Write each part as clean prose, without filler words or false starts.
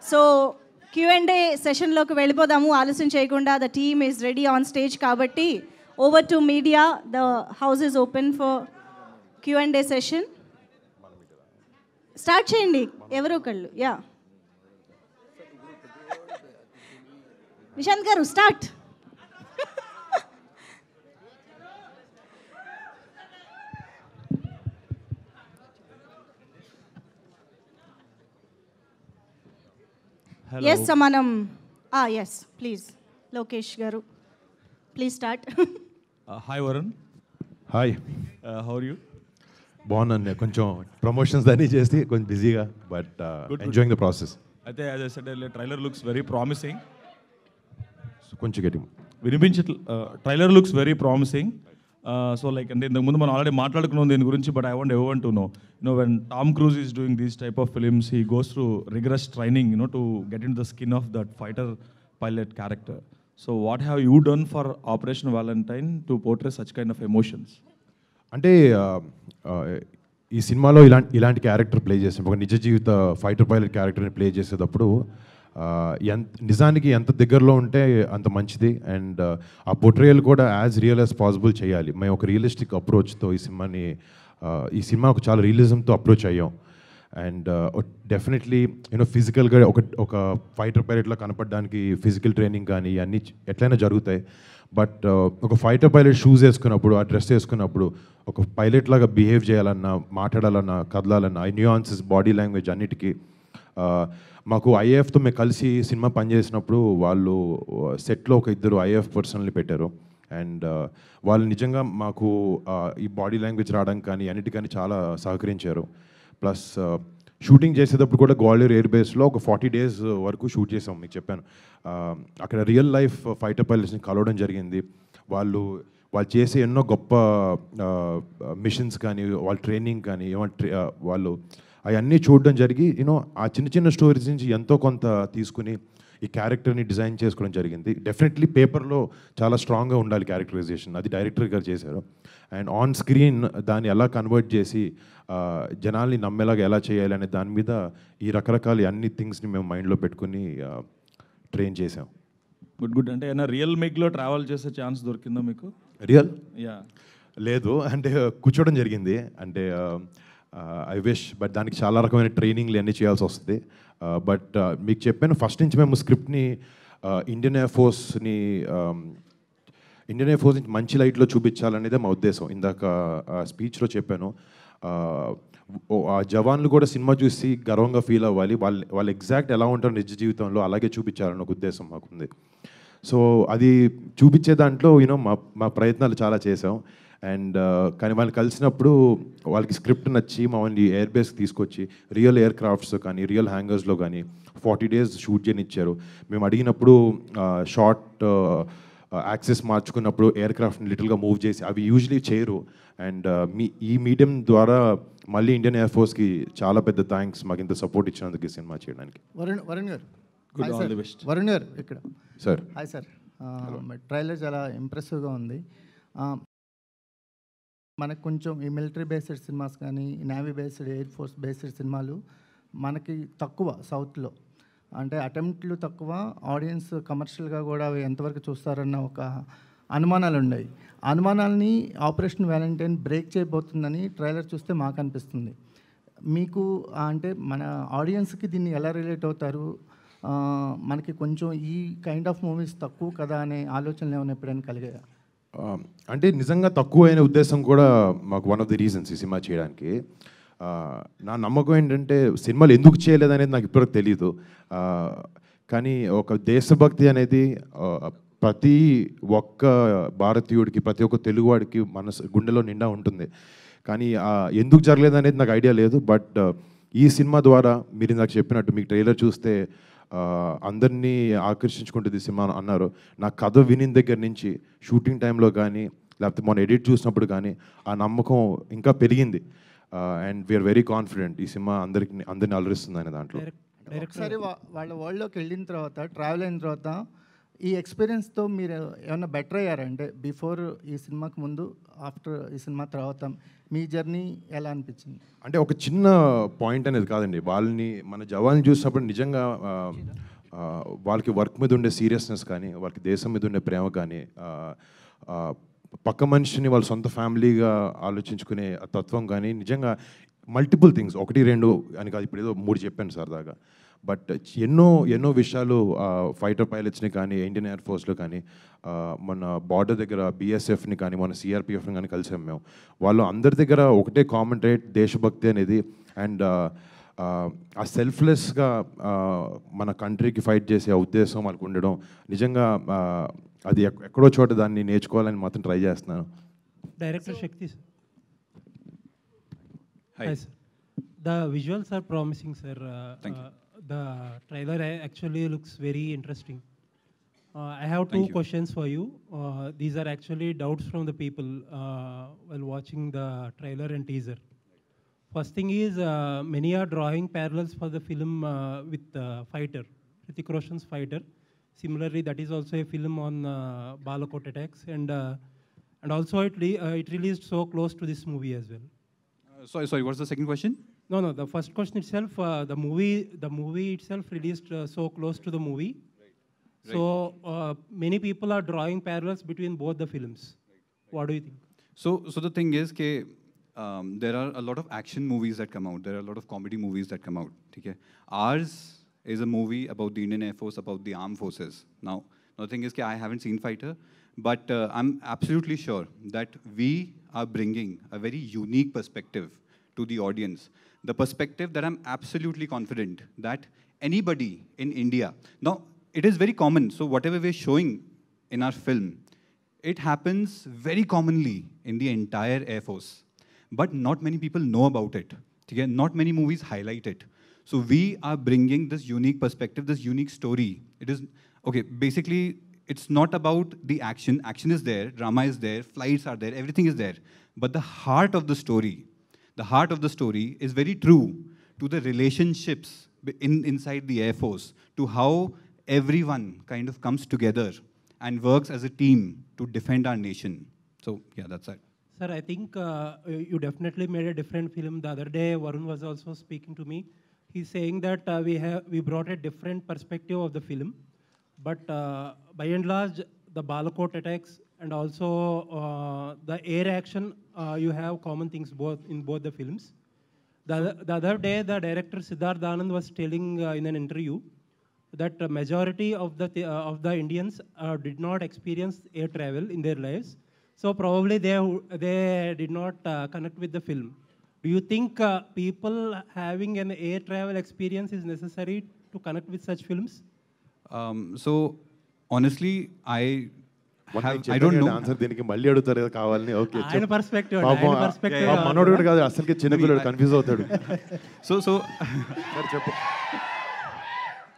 So Q&A సెషన్లోకి వెళ్ళిపోదాము ఆలస్యం చేయకుండా. The team is ready on stage కాబట్టి over to media. The house is open for Q&A session. Start చేయండి ఎవరో ఒకళ్ళు. Yeah Nishant garu start. Yes మనం yes please Lokesh garu please start. Hi Varun, hi, how are you? బాగున్నాను. కొంచెం ప్రమోషన్స్ అన్నీ చేసి కొంచెం బిజీగా, బట్ ఎంజాయింగ్ ద ప్రాసెస్. అయితే as I said trailer looks very promising. కొంచెం గట్టి వినిపించ trailer looks very promising. So like అంటే ఇంతకుముందు మనం ఆల్రెడీ మాట్లాడుకున్నాం దీని గురించి, but I want ever to know when Tom cruise is doing these type of films he goes through rigorous training to get in the skin of that fighter pilot character. So what have you done for operation Valentine to portray such kind of emotions? అంటే ఈ సినిమాలో ఇలాంటి character play చేసాం. ఒక నిజ జీవిత fighter pilot క్యారెక్టర్ని play చేసేటప్పుడు నిజానికి ఎంత దగ్గరలో ఉంటే అంత మంచిది. అండ్ ఆ పోర్ట్రేయల్ కూడా యాజ్ రియల్ యాజ్ పాసిబుల్ చేయాలి. మేము ఒక రియలిస్టిక్ అప్రోచ్తో ఈ సినిమాకు చాలా రియలిజంతో అప్రోచ్ అయ్యాం. అండ్ డెఫినెట్లీ ఫిజికల్గా ఒక ఫైటర్ పైలట్లో కనపడడానికి ఫిజికల్ ట్రైనింగ్ కానీ అన్నీ ఎట్లయినా జరుగుతాయి. బట్ ఒక ఫైటర్ పైలట్ షూస్ వేసుకున్నప్పుడు, ఆ డ్రెస్ వేసుకున్నప్పుడు ఒక పైలట్ లాగా బిహేవ్ చేయాలన్నా, మాట్లాడాలన్నా, కదలాలన్నా, ఈ న్యూయాన్సెస్, బాడీ లాంగ్వేజ్ అన్నిటికీ మాకు ఐఏఎఫ్తో మేము కలిసి సినిమా పనిచేసినప్పుడు వాళ్ళు సెట్లో ఒక ఇద్దరు ఐఏఎఫ్ పర్సనల్ని పెట్టారు. అండ్ వాళ్ళు నిజంగా మాకు ఈ బాడీ లాంగ్వేజ్ రావడానికి కానీ అన్నిటికని చాలా సహకరించారు. ప్లస్ షూటింగ్ చేసేటప్పుడు కూడా గ్వాలియర్ ఎయిర్ బేస్లో ఒక 40 days వరకు షూట్ చేసాం. మీకు చెప్పాను, అక్కడ రియల్ లైఫ్ ఫైటర్ పైలట్స్ని కలవడం జరిగింది. వాళ్ళు చేసే ఎన్నో గొప్ప మిషన్స్ కానీ, వాళ్ళ ట్రైనింగ్ కానీ, వాళ్ళు అవన్నీ చూడడం జరిగి ఆ చిన్న చిన్న స్టోరీస్ నుంచి ఎంతో కొంత తీసుకుని ఈ క్యారెక్టర్ని డిజైన్ చేసుకోవడం జరిగింది. డెఫినెట్లీ పేపర్లో చాలా స్ట్రాంగ్గా ఉండాలి క్యారెక్టరైజేషన్, అది డైరెక్టర్ గారు చేశారు. అండ్ ఆన్ స్క్రీన్ దాన్ని ఎలా కన్వర్ట్ చేసి జనాల్ని నమ్మేలాగా ఎలా చేయాలి అనే దాని మీద ఈ రకరకాల అన్ని థింగ్స్ని మేము మైండ్లో పెట్టుకుని ట్రైన్ చేసాం. గుడ్. అంటే ఏమైనా రియల్ మేక్లో ట్రావెల్ చేసే ఛాన్స్ దొరికిందా మీకు? రియల్ యా లేదు, అంటే కూర్చోవడం జరిగింది. అంటే ఐ విష్, బట్ దానికి చాలా రకమైన ట్రైనింగ్లు అన్నీ చేయాల్సి వస్తుంది. బట్ మీకు చెప్పాను, ఫస్ట్ నుంచి మేము స్క్రిప్ట్ని ఇండియన్ ఎయిర్ ఫోర్స్ నుంచి మంచి లైట్లో చూపించాలనేదే మా ఉద్దేశం. ఇందాక స్పీచ్లో చెప్పాను, ఆ జవాన్లు కూడా సినిమా చూసి గర్వంగా ఫీల్ అవ్వాలి, వాళ్ళు ఎగ్జాక్ట్ ఎలా ఉంటారు నిజ జీవితంలో అలాగే చూపించాలన్న ఒక ఉద్దేశం మాకుంది. సో అది చూపించే దాంట్లో మా ప్రయత్నాలు చాలా చేసాం. అండ్ కానీ వాళ్ళు కలిసినప్పుడు వాళ్ళకి స్క్రిప్ట్ నచ్చి మమ్మల్ని ఎయిర్ బేస్కి తీసుకొచ్చి రియల్ ఎయిర్ క్రాఫ్ట్స్ కానీ, రియల్ హ్యాంగర్స్లో కానీ 40 days షూట్ చేయనిచ్చారు. మేము అడిగినప్పుడు షార్ట్ యాక్సెస్ మార్చుకున్నప్పుడు ఎయిర్ క్రాఫ్ట్ని లిటిల్గా మూవ్ చేసి, అవి యూజువలీ చేయరు. అండ్ ఈ మీడియం ద్వారా మళ్ళీ ఇండియన్ ఎయిర్ ఫోర్స్కి చాలా పెద్ద థ్యాంక్స్, మాకు ఇంత సపోర్ట్ ఇచ్చినందుకు ఈ సినిమా చేయడానికి. వరుణ్ గారు, good, all the best. Varun గారు ఇక్కడ. సార్ హాయ్ సార్, ట్రైలర్ చాలా ఇంప్రెసివ్గా ఉంది. మనకు కొంచెం ఈ మిలిటరీ బేస్డ్ సినిమాస్ కానీ, navy based, air force based సినిమాలు మనకి తక్కువ సౌత్లో. అంటే అటెంప్ట్లు తక్కువ, ఆడియన్స్ కమర్షియల్గా కూడా అవి ఎంతవరకు చూస్తారన్న ఒక అనుమానాలు ఉన్నాయి. అనుమానాలని ఆపరేషన్ వ్యాలంటైన్ బ్రేక్ చేయబోతుందని ట్రైలర్ చూస్తే మాకు అనిపిస్తుంది. మీకు అంటే మన ఆడియన్స్కి దీన్ని ఎలా రిలేట్ అవుతారు? మనకి కొంచెం ఈ కైండ్ ఆఫ్ మూవీస్ తక్కువ కదా అనే ఆలోచనలు ఏమైనా ఎప్పుడైనా కలిగాయా? అంటే నిజంగా తక్కువ అయిన ఉద్దేశం కూడా మాకు వన్ ఆఫ్ ది రీజన్స్ ఈ సినిమా చేయడానికి. నా నమ్మకం ఏంటంటే సినిమాలు ఎందుకు చేయలేదనేది నాకు ఇప్పటివరకు తెలియదు. కానీ ఒక దేశభక్తి అనేది ప్రతి ఒక్క భారతీయుడికి, ప్రతి ఒక్క తెలుగువాడికి గుండెలో నిండా ఉంటుంది. కానీ ఎందుకు జరగలేదు అనేది నాకు ఐడియా లేదు. బట్ ఈ సినిమా ద్వారా మీరు నాకు చెప్పినట్టు మీకు ట్రైలర్ చూస్తే అందరినీ ఆకర్షించుకుంటుంది సినిమా అన్నారు. నా కథ వినిన దగ్గర నుంచి షూటింగ్ టైంలో కానీ, లేకపోతే మొన్న ఎడిట్ చూసినప్పుడు కానీ ఆ నమ్మకం ఇంకా పెరిగింది. అండ్ వీఆర్ వెరీ కాన్ఫిడెంట్ ఈ సినిమా అందరినీ అలరిస్తుంది అనే దాంట్లో. ఒకసారి వాళ్ళ వరల్డ్లోకి వెళ్ళిన తర్వాత, ట్రావెల్ అయిన తర్వాత ఈ ఎక్స్పీరియన్స్తో మీరు ఏమన్నా బెటర్ అయ్యారంటే బిఫోర్ ఈ సినిమాకి ముందు, ఆఫ్టర్ ఈ సినిమా తర్వాత మీ జర్నీ ఎలా అనిపించింది? అంటే ఒక చిన్న పాయింట్ అనేది కాదండి, వాళ్ళని మన జవాన్లు చూసినప్పుడు నిజంగా వాళ్ళకి వర్క్ మీద ఉండే సీరియస్నెస్ కానీ, వాళ్ళకి దేశం మీద ఉండే ప్రేమ కానీ, పక్క మనిషిని వాళ్ళ సొంత ఫ్యామిలీగా ఆలోచించుకునే తత్వం కానీ, నిజంగా మల్టిపుల్ థింగ్స్, 1 2 అని కాదు, ఇప్పుడు ఏదో 3 చెప్పాను సరదాగా. బట్ ఎన్నో విషయాలు ఫైటర్ పైలట్స్ని కానీ, ఇండియన్ ఎయిర్ ఫోర్స్లో కానీ, మన బార్డర్ దగ్గర బీఎస్ఎఫ్ని కానీ, మన సిఆర్పిఎఫ్ని కానీ కలిసాం మేము. వాళ్ళు అందరి దగ్గర ఒకటే కామన్ ట్రేట్ దేశభక్తి అనేది. అండ్ ఆ సెల్ఫ్లెస్గా మన కంట్రీకి ఫైట్ చేసే ఉద్దేశం వాళ్ళకు ఉండడం నిజంగా అది ఎక్కడో చోట దాన్ని నేర్చుకోవాలని మాత్రం ట్రై చేస్తున్నాను. Director Shakti sir. Hi sir. The visuals are promising sir. Thank you. The trailer actually looks very interesting. I have two questions for you. These are actually doubts from the people while watching the trailer and teaser. First thing is, many are drawing parallels for the film with Fighter, Hrithik Roshan's Fighter. Similarly, that is also a film on Balakot attacks, and also it released so close to this movie as well. Sorry, what's the second question? No, the first question itself, the movie itself released so close to the movie. Right. So many people are drawing parallels between both the films. Right. What do you think? So the thing is, there are a lot of action movies that come out. There are a lot of comedy movies that come out. Okay? Ours is a movie about the Indian Air Force, about the armed forces. Now the thing is, I haven't seen Fighter, but I'm absolutely sure that we are bringing a very unique perspective to the audience. The perspective that I'm absolutely confident that anybody in India, now it is very common, so whatever we're showing in our film, it happens very commonly in the entire Air Force, but not many people know about it. Okay? Not many movies highlight it. So we are bringing this unique perspective, this unique story. It is, okay, basically it's not about the action. Action is there, drama is there, flights are there, everything is there. But the heart of the story is very true to the relationships inside the Air Force, to how everyone kind of comes together and works as a team to defend our nation. So yeah, that's it. Sir, I think you definitely made a different film. The other day, Varun was also speaking to me. He's saying that we brought a different perspective of the film. But by and large, the Balakot attacks and also the air action, you have common things in both the films. The other day, the director Siddharth Anand was telling in an interview that the majority of the Indians did not experience air travel in their lives. So probably they did not connect with the film. Do you think people having an air travel experience is necessary to connect with such films? So honestly, I don't know. Answer దీనికి మళ్ళీ అడుగుతారు కదా కావాలని. Okay, ఆయన perspective, మనోడు కూడా కాదు, అసలుకి చిన్నపిల్లడు కన్ఫ్యూజ్ అవుతాడు.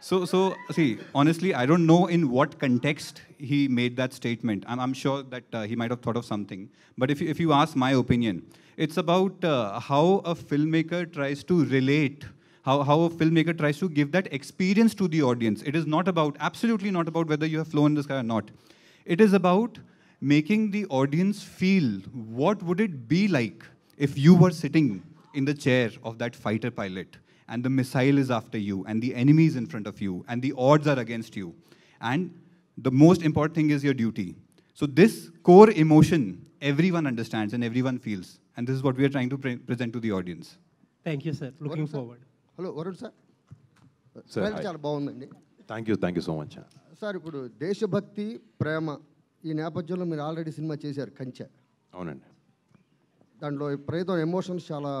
So see, honestly, I don't know in what context he made that statement. I'm sure that he might have thought of something. But if you ask my opinion, it's about how a filmmaker tries to relate, how a filmmaker tries to give that experience to the audience. It is not about, absolutely not about whether you have flown in the sky or not. It is about making the audience feel what would it be like if you were sitting in the chair of that fighter pilot and the missile is after you and the enemy is in front of you and the odds are against you. And the most important thing is your duty. So this core emotion, everyone understands and everyone feels. And this is what we are trying to present to the audience. Thank you, sir. Looking forward. Hello Varun sir, sir చాలా బాగుందండి. Thank you so much sir. ఇప్పుడు దేశభక్తి, ప్రేమ ఈ నేపథ్యంలో మీరు already cinema చేశారు కంచె. అవునండి. దాంట్లో ప్రయత్నం ఎమోషన్స్ చాలా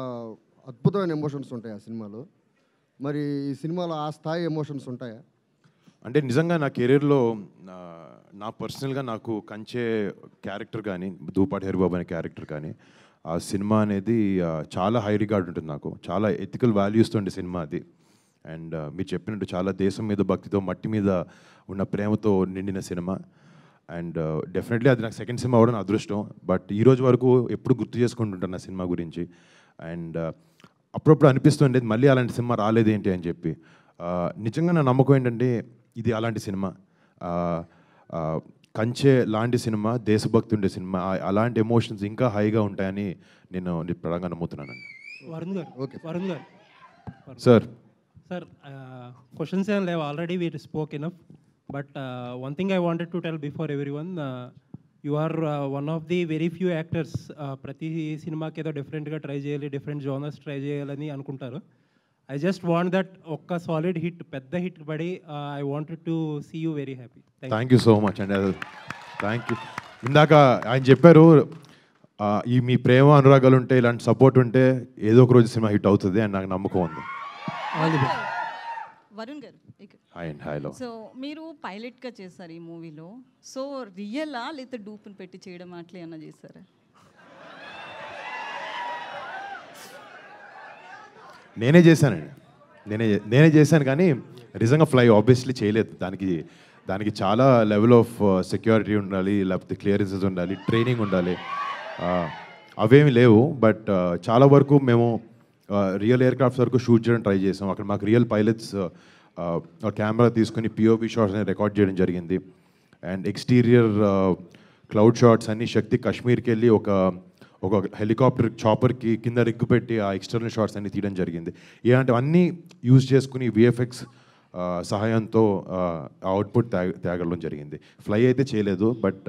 అద్భుతమైన ఎమోషన్స్ ఉంటాయి ఆ సినిమాలో. మరి ఈ సినిమాలో ఆ స్థాయి ఎమోషన్స్ ఉంటాయా? అంటే నిజంగా నా కెరీర్లో నా పర్సనల్గా నాకు కంచే క్యారెక్టర్ కానీ, దూపాటి హరిబాబు అనే క్యారెక్టర్ కానీ, ఆ సినిమా అనేది చాలా హై రికార్డ్ ఉంటుంది. నాకు చాలా ఎథికల్ వాల్యూస్తో ఉండే సినిమా అది. అండ్ మీరు చెప్పినట్టు చాలా దేశం మీద భక్తితో, మట్టి మీద ఉన్న ప్రేమతో నిండిన సినిమా. అండ్ డెఫినెట్లీ అది నాకు సెకండ్ సినిమా అవ్వడం అదృష్టం. బట్ ఈ రోజు వరకు ఎప్పుడు గుర్తు చేసుకుంటుంటాను నా సినిమా గురించి. అండ్ అప్పుడప్పుడు అనిపిస్తుండేది మళ్ళీ అలాంటి సినిమా రాలేదేంటి అని చెప్పి. నిజంగా నా నమ్మకం ఏంటంటే ఇది అలాంటి సినిమా. కంచె లాంటి సినిమా, దేశభక్తి ఉండే సినిమా, అలాంటి ఎమోషన్స్ ఇంకా హైగా ఉంటాయని నేను ప్రధానంగా నమ్ముతున్నానండి. వరుణ్ గారు, Okay. వరుణ్ గారు, సార్ సార్ క్వశ్చన్స్ ఏం లేవు, already we spoke enough. But one thing I wanted to tell before every one, you are one of the very few actors ప్రతి సినిమాకి ఏదో డిఫరెంట్గా ట్రై చేయాలి, డిఫరెంట్ జోనర్స్ ట్రై చేయాలని అనుకుంటారు. ఐ జస్ట్ వాంట్ దట్ ఒక్క సాలిడ్ హిట్, పెద్ద hit పడి I wanted to see you very happy. Thank you so much అండి. Thank you. ఇందాక ఆయన చెప్పారు ఈ మీ ప్రేమ అనురాగాలు ఉంటే, ఇలాంటి సపోర్ట్ ఉంటే ఏదో ఒక రోజు సినిమా హిట్ అవుతుంది అని నాకు నమ్మకం ఉంది. వరుణ్ గారు, హాయ్ అండి. హాయ్లో. సో మీరు పైలట్గా చేశారు ఈ మూవీలో. సో రియలా లేకపోతే డూప్ని పెట్టి చేయడం అట్లా ఏమన్నా చేశారా? నేనే చేశానండి. నేనే చేశాను, కానీ నిజంగా ఫ్లై ఆబ్వియస్లీ చేయలేదు. దానికి చాలా లెవెల్ ఆఫ్ సెక్యూరిటీ ఉండాలి, లేకపోతే క్లియరెన్సెస్ ఉండాలి, ట్రైనింగ్ ఉండాలి. అవేమి లేవు. బట్ చాలా వరకు మేము రియల్ ఎయిర్ క్రాఫ్ట్స్ వరకు షూట్ చేయడం ట్రై చేసాం. అక్కడ మాకు రియల్ పైలట్స్ కెమెరా తీసుకుని పిఓవి షాట్స్ అని రికార్డ్ చేయడం జరిగింది. అండ్ ఎక్స్టీరియర్ క్లౌడ్ షాట్స్ అన్ని శక్తి కాశ్మీర్కి వెళ్ళి ఒక హెలికాప్టర్ చాపర్కి కింద రిగ్గు పెట్టి ఆ ఎక్స్టర్నల్ షాట్స్ అన్ని తీయడం జరిగింది. ఇలాంటివన్నీ యూజ్ చేసుకుని విఎఫ్ఎక్స్ సహాయంతో అవుట్పుట్ తేగడం జరిగింది. ఫ్లై అయితే చేయలేదు. బట్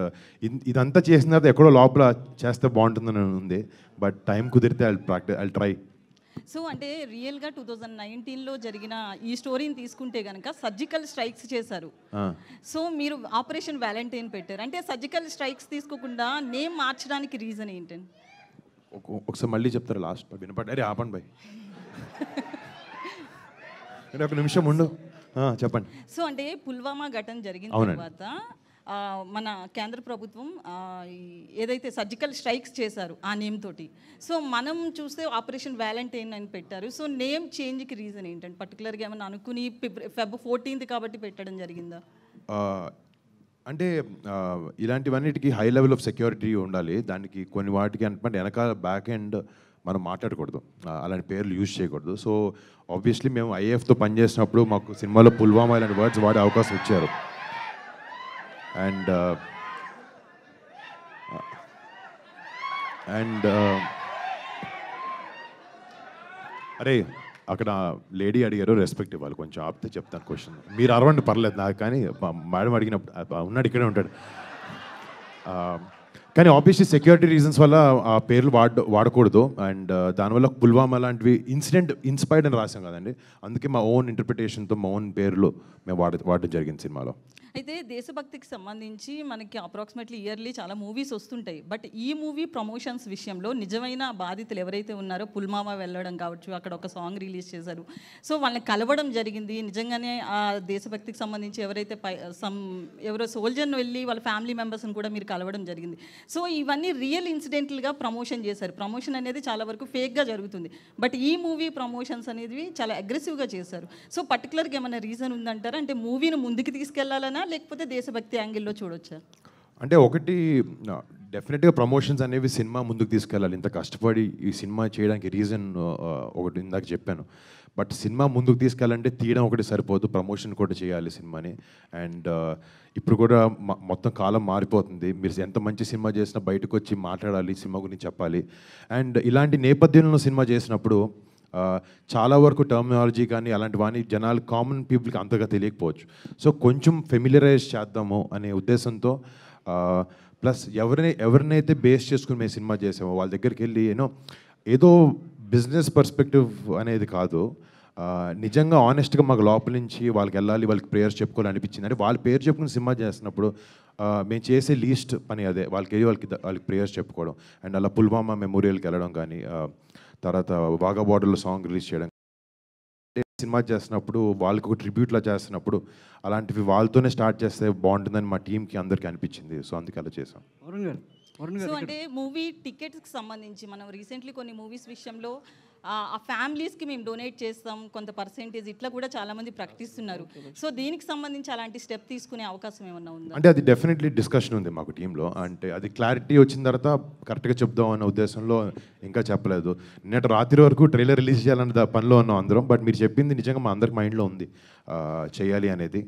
ఇదంతా చేసిన తర్వాత ఎక్కడో లోపల చేస్తే బాగుంటుందని ఉంది. బట్ టైం కుదిరితే ఐ ట్రై. సో అంటే రియల్గా 2019లో జరిగిన ఈ స్టోరీని తీసుకుంటే కనుక సర్జికల్ స్ట్రైక్స్ చేశారు. సో మీరు ఆపరేషన్ వ్యాలంటైన్ పెట్టారు. అంటే సర్జికల్ స్ట్రైక్స్ తీసుకోకుండా నేమ్ మార్చడానికి రీజన్ ఏంటండి? ఒకసారి మళ్ళీ చెప్తారు లాస్ట్ వినపడ్డారు. ఆపండి బాయ్, ఒక నిమిషం ఉండు, చెప్పండి. సో అంటే పుల్వామా ఘటన జరిగిన తర్వాత మన కేంద్ర ప్రభుత్వం ఏదైతే సర్జికల్ స్ట్రైక్స్ చేశారు ఆ నేమ్ తోటి, సో మనం చూస్తే ఆపరేషన్ వ్యాలంటైన్ అని పెట్టారు. సో నేమ్ చేంజ్కి రీజన్ ఏంటంటే పర్టికులర్గా ఏమైనా అనుకుని Feb 14th కాబట్టి పెట్టడం జరిగిందా? అంటే ఇలాంటివన్నిటికీ హై లెవెల్ ఆఫ్ సెక్యూరిటీ ఉండాలి. దానికి కొన్ని వాటికి అంటే వెనకాల బ్యాక్ ఎండ్ మనం మాట్లాడకూడదు, అలాంటి పేర్లు యూజ్ చేయకూడదు. సో ఆబ్వియస్లీ మేము ఐఏఎఫ్తో పనిచేసినప్పుడు మాకు సినిమాలో పుల్వామా ఇలాంటి వర్డ్స్ వాడే అవకాశం ఇచ్చారు. అండ్ అరే అక్కడ లేడీ అడిగారు, రెస్పెక్ట్ ఇవ్వాలి, కొంచెం ఆపితే చెప్తాను క్వశ్చన్. మీరు అరవండి పర్లేదు నాకు, కానీ మేడం అడిగినప్పుడు ఉన్నాడు, ఇక్కడే ఉంటాడు. కానీ ఆబ్వియస్లీ సెక్యూరిటీ రీజన్స్ వల్ల ఆ పేర్లు వాడకూడదు. అండ్ దానివల్ల పుల్వామా లాంటివి ఇన్సిడెంట్ ఇన్స్పైర్డ్ అని రాసాం కదండి, అందుకే మా ఓన్ ఇంటర్ప్రిటేషన్తో మా ఓన్ పేర్లు మేము వాడడం జరిగింది సినిమాలో. అయితే దేశభక్తికి సంబంధించి మనకి అప్రాక్సిమేట్లీ ఇయర్లీ చాలా మూవీస్ వస్తుంటాయి. బట్ ఈ మూవీ ప్రమోషన్స్ విషయంలో నిజమైన బాధితులు ఎవరైతే ఉన్నారో పుల్వామా వెళ్ళడం కావచ్చు, అక్కడ ఒక సాంగ్ రిలీజ్ చేశారు. సో వాళ్ళని కలవడం జరిగింది. నిజంగానే ఆ దేశభక్తికి సంబంధించి ఎవరైతే ఎవరో సోల్జర్ని వెళ్ళి వాళ్ళ ఫ్యామిలీ మెంబర్స్ని కూడా మీరు కలవడం జరిగింది. సో ఇవన్నీ రియల్ ఇన్సిడెంట్లుగా ప్రమోషన్ చేశారు. ప్రమోషన్ అనేది చాలా వరకు ఫేక్గా జరుగుతుంది. బట్ ఈ మూవీ ప్రమోషన్స్ అనేది చాలా అగ్రెసివ్గా చేశారు. సో పర్టికులర్గా ఏమైనా రీజన్ ఉందంటారా? అంటే మూవీని ముందుకు తీసుకెళ్లాలనా లేకపోతే దేశభక్తి యాంగిల్లో చూడొచ్చా? అంటే ఒకటి డెఫినెట్గా ప్రమోషన్స్ అనేవి సినిమా ముందుకు తీసుకెళ్ళాలి. ఇంత కష్టపడి ఈ సినిమా చేయడానికి రీజన్ ఒకటి ఇందాక చెప్పాను. బట్ సినిమా ముందుకు తీసుకెళ్ళాలంటే తీయడం ఒకటి సరిపోదు, ప్రమోషన్ కూడా చేయాలి సినిమాని. అండ్ ఇప్పుడు కూడా మొత్తం కాలం మారిపోతుంది. మీరు ఎంత మంచి సినిమా చేసినా బయటకు వచ్చి మాట్లాడాలి, సినిమా గురించి చెప్పాలి. అండ్ ఇలాంటి నేపథ్యంలో సినిమా చేసినప్పుడు చాలా వరకు టర్మినాలజీ కానీ అలాంటివన్నీ జనాలు కామన్ పీపుల్కి అంతగా తెలియకపోవచ్చు. సో కొంచెం ఫెమిలియరైజ్ చేద్దాము అనే ఉద్దేశంతో ప్లస్ ఎవరినైతే బేస్ చేసుకుని మేము సినిమా చేసామో వాళ్ళ దగ్గరికి వెళ్ళి ఏదో బిజినెస్ పర్స్పెక్టివ్ అనేది కాదు, నిజంగా ఆనెస్ట్గా మాకు లోపల నుంచి వాళ్ళకి వెళ్ళాలి, వాళ్ళకి ప్రేయర్స్ చెప్పుకోవాలి అనిపించింది. అంటే వాళ్ళ పేరు చెప్పుకుని సినిమా చేస్తున్నప్పుడు మేము చేసే లీస్ట్ పని అదే, వాళ్ళకి ప్రేయర్స్ చెప్పుకోవడం. అండ్ అలా పుల్వామా మెమోరియల్కి వెళ్ళడం కానీ, తర్వాత వాఘా బార్డర్లో సాంగ్ రిలీజ్ చేయడం, సినిమా చేస్తున్నప్పుడు వాళ్ళకి ఒక ట్రిబ్యూట్లా చేస్తున్నప్పుడు అలాంటివి వాళ్ళతోనే స్టార్ట్ చేస్తే బాగుంటుందని మా టీంకి అందరికీ అనిపించింది. సో అందుకే అలా చేసాం. సో అంటే మూవీ టికెట్స్కి సంబంధించి మనం రీసెంట్లీ కొన్ని మూవీస్ విషయంలో ఆ ఫ్యామిలీస్కి మేము డొనేట్ చేస్తాం కొంత పర్సెంటేజ్, ఇట్లా కూడా చాలామంది ప్రకటిస్తున్నారు. సో దీనికి సంబంధించి అలాంటి స్టెప్ తీసుకునే అవకాశం ఏమన్నా ఉందా? అంటే అది డెఫినెట్లీ డిస్కషన్ ఉంది మాకు టీంలో. అంటే అది క్లారిటీ వచ్చిన తర్వాత కరెక్ట్గా చెప్దాం అన్న ఉద్దేశంలో ఇంకా చెప్పలేదు. నిన్నటి రాత్రి వరకు ట్రైలర్ రిలీజ్ చేయాలన్న పనిలో ఉన్నాం అందరం. బట్ మీరు చెప్పింది నిజంగా మా అందరికి మైండ్లో ఉంది చేయాలి అనేది.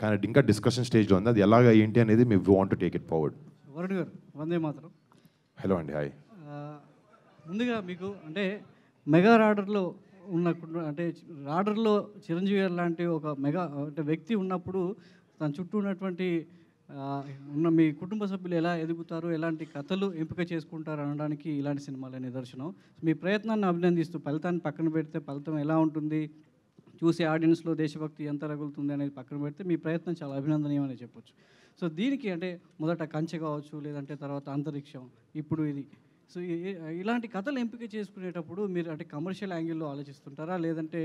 కానీ ఇంకా డిస్కషన్ స్టేజ్లో ఉంది. అది ఎలాగ ఏంటి అనేది మేము want to take it forward. Varun గారు వందే మాత్రం. హలో అండి, హాయ్. ముందుగా మీకు అంటే మెగా రాడర్లో అంటే రాడర్లో చిరంజీవి గారు లాంటి ఒక మెగా అంటే వ్యక్తి ఉన్నప్పుడు తన చుట్టూ ఉన్నటువంటి ఉన్న మీ కుటుంబ సభ్యులు ఎలా ఎదుగుతారు, ఎలాంటి కథలు ఎంపిక చేసుకుంటారు అనడానికి ఇలాంటి సినిమాలే నిదర్శనం. మీ ప్రయత్నాన్ని అభినందిస్తూ ఫలితాన్ని పక్కన పెడితే ఫలితం ఎలా ఉంటుంది, చూసే ఆడియన్స్లో దేశభక్తి ఎంత రగులుతుంది అనేది పక్కన పెడితే మీ ప్రయత్నం చాలా అభినందనీయమని చెప్పొచ్చు. సో దీనికి అంటే మొదట కంచె కావచ్చు, లేదంటే తర్వాత అంతరిక్షం, ఇప్పుడు ఇది. సో ఇలాంటి కథలు ఎంపిక చేసుకునేటప్పుడు మీరు అంటే కమర్షియల్ యాంగిల్లో ఆలోచిస్తుంటారా, లేదంటే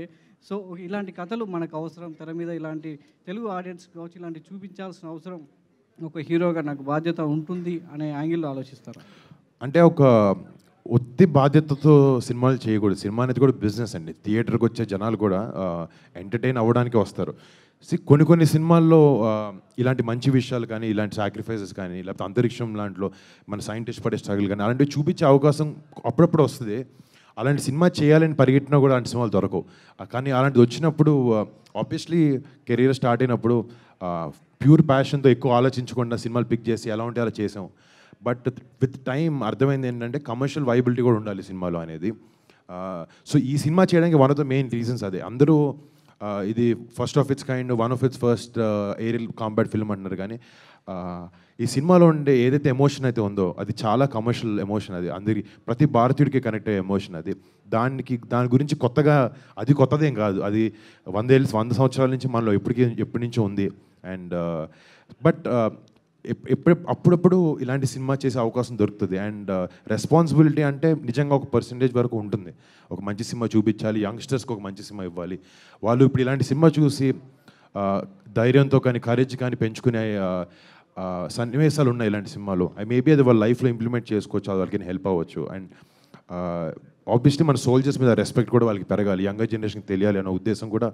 సో ఇలాంటి కథలు మనకు అవసరం, తెర మీద ఇలాంటి తెలుగు ఆడియన్స్ కావచ్చు ఇలాంటి చూపించాల్సిన అవసరం ఒక హీరోగా నాకు బాధ్యత ఉంటుంది అనే యాంగిల్లో ఆలోచిస్తారా? అంటే ఒక ఒత్తి బాధ్యతతో సినిమాలు చేయకూడదు. సినిమా అనేది కూడా బిజినెస్ అండి. థియేటర్కి వచ్చే జనాలు కూడా ఎంటర్టైన్ అవ్వడానికి వస్తారు. కొన్ని సినిమాల్లో ఇలాంటి మంచి విషయాలు కానీ, ఇలాంటి సాక్రిఫైసెస్ కానీ, లేకపోతే అంతరిక్షం లాంటిలో మన సైంటిస్ట్ పడే స్ట్రగుల్ కానీ అలాంటివి చూపించే అవకాశం అప్పుడప్పుడు వస్తుంది. అలాంటి సినిమా చేయాలని పరిగెట్టినా కూడా అలాంటి సినిమాలు దొరకవు. కానీ అలాంటిది వచ్చినప్పుడు ఆబ్వియస్లీ కెరీర్ స్టార్ట్ అయినప్పుడు ప్యూర్ ప్యాషన్తో ఎక్కువ ఆలోచించకుండా సినిమాలు పిక్ చేసి ఎలా ఉంటే అలా చేసాం. బట్ విత్ టైం అర్థమైంది ఏంటంటే కమర్షియల్ వైబిలిటీ కూడా ఉండాలి సినిమాలో అనేది. సో ఈ సినిమా చేయడానికి one of the main reasons అదే. అందరూ ఇది first of its kind, one of its first aerial combat film అంటున్నారు. కానీ ఈ సినిమాలో ఉండే ఏదైతే ఎమోషన్ అయితే ఉందో అది చాలా కమర్షియల్ ఎమోషన్. అది అందరి ప్రతి భారతీయుడికి కనెక్ట్ అయ్యే ఎమోషన్ అది. దాని గురించి కొత్తదేం కాదు. అది 100 సంవత్సరాల నుంచి మనలో ఎప్పటి నుంచో ఉంది. అండ్ బట్ అప్పుడప్పుడు ఇలాంటి సినిమా చేసే అవకాశం దొరుకుతుంది. అండ్ రెస్పాన్సిబిలిటీ అంటే నిజంగా ఒక పర్సంటేజ్ వరకు ఉంటుంది. ఒక మంచి సినిమా చూపించాలి, యంగ్స్టర్స్కి ఒక మంచి సినిమా ఇవ్వాలి. వాళ్ళు ఇప్పుడు ఇలాంటి సినిమా చూసి ధైర్యంతో కానీ కరేజ్ కానీ పెంచుకునే సన్నివేశాలు ఉన్నాయి ఇలాంటి సినిమాలో. మేబీ అది వాళ్ళ లైఫ్లో ఇంప్లిమెంట్ చేసుకోవచ్చు, అది వాళ్ళకి హెల్ప్ అవ్వచ్చు. అండ్ ఆబ్వియస్లీ మన సోల్జర్స్ మీద రెస్పెక్ట్ కూడా వాళ్ళకి పెరగాలి, యంగర్ జనరేషన్కి తెలియాలి అనే ఉద్దేశం కూడా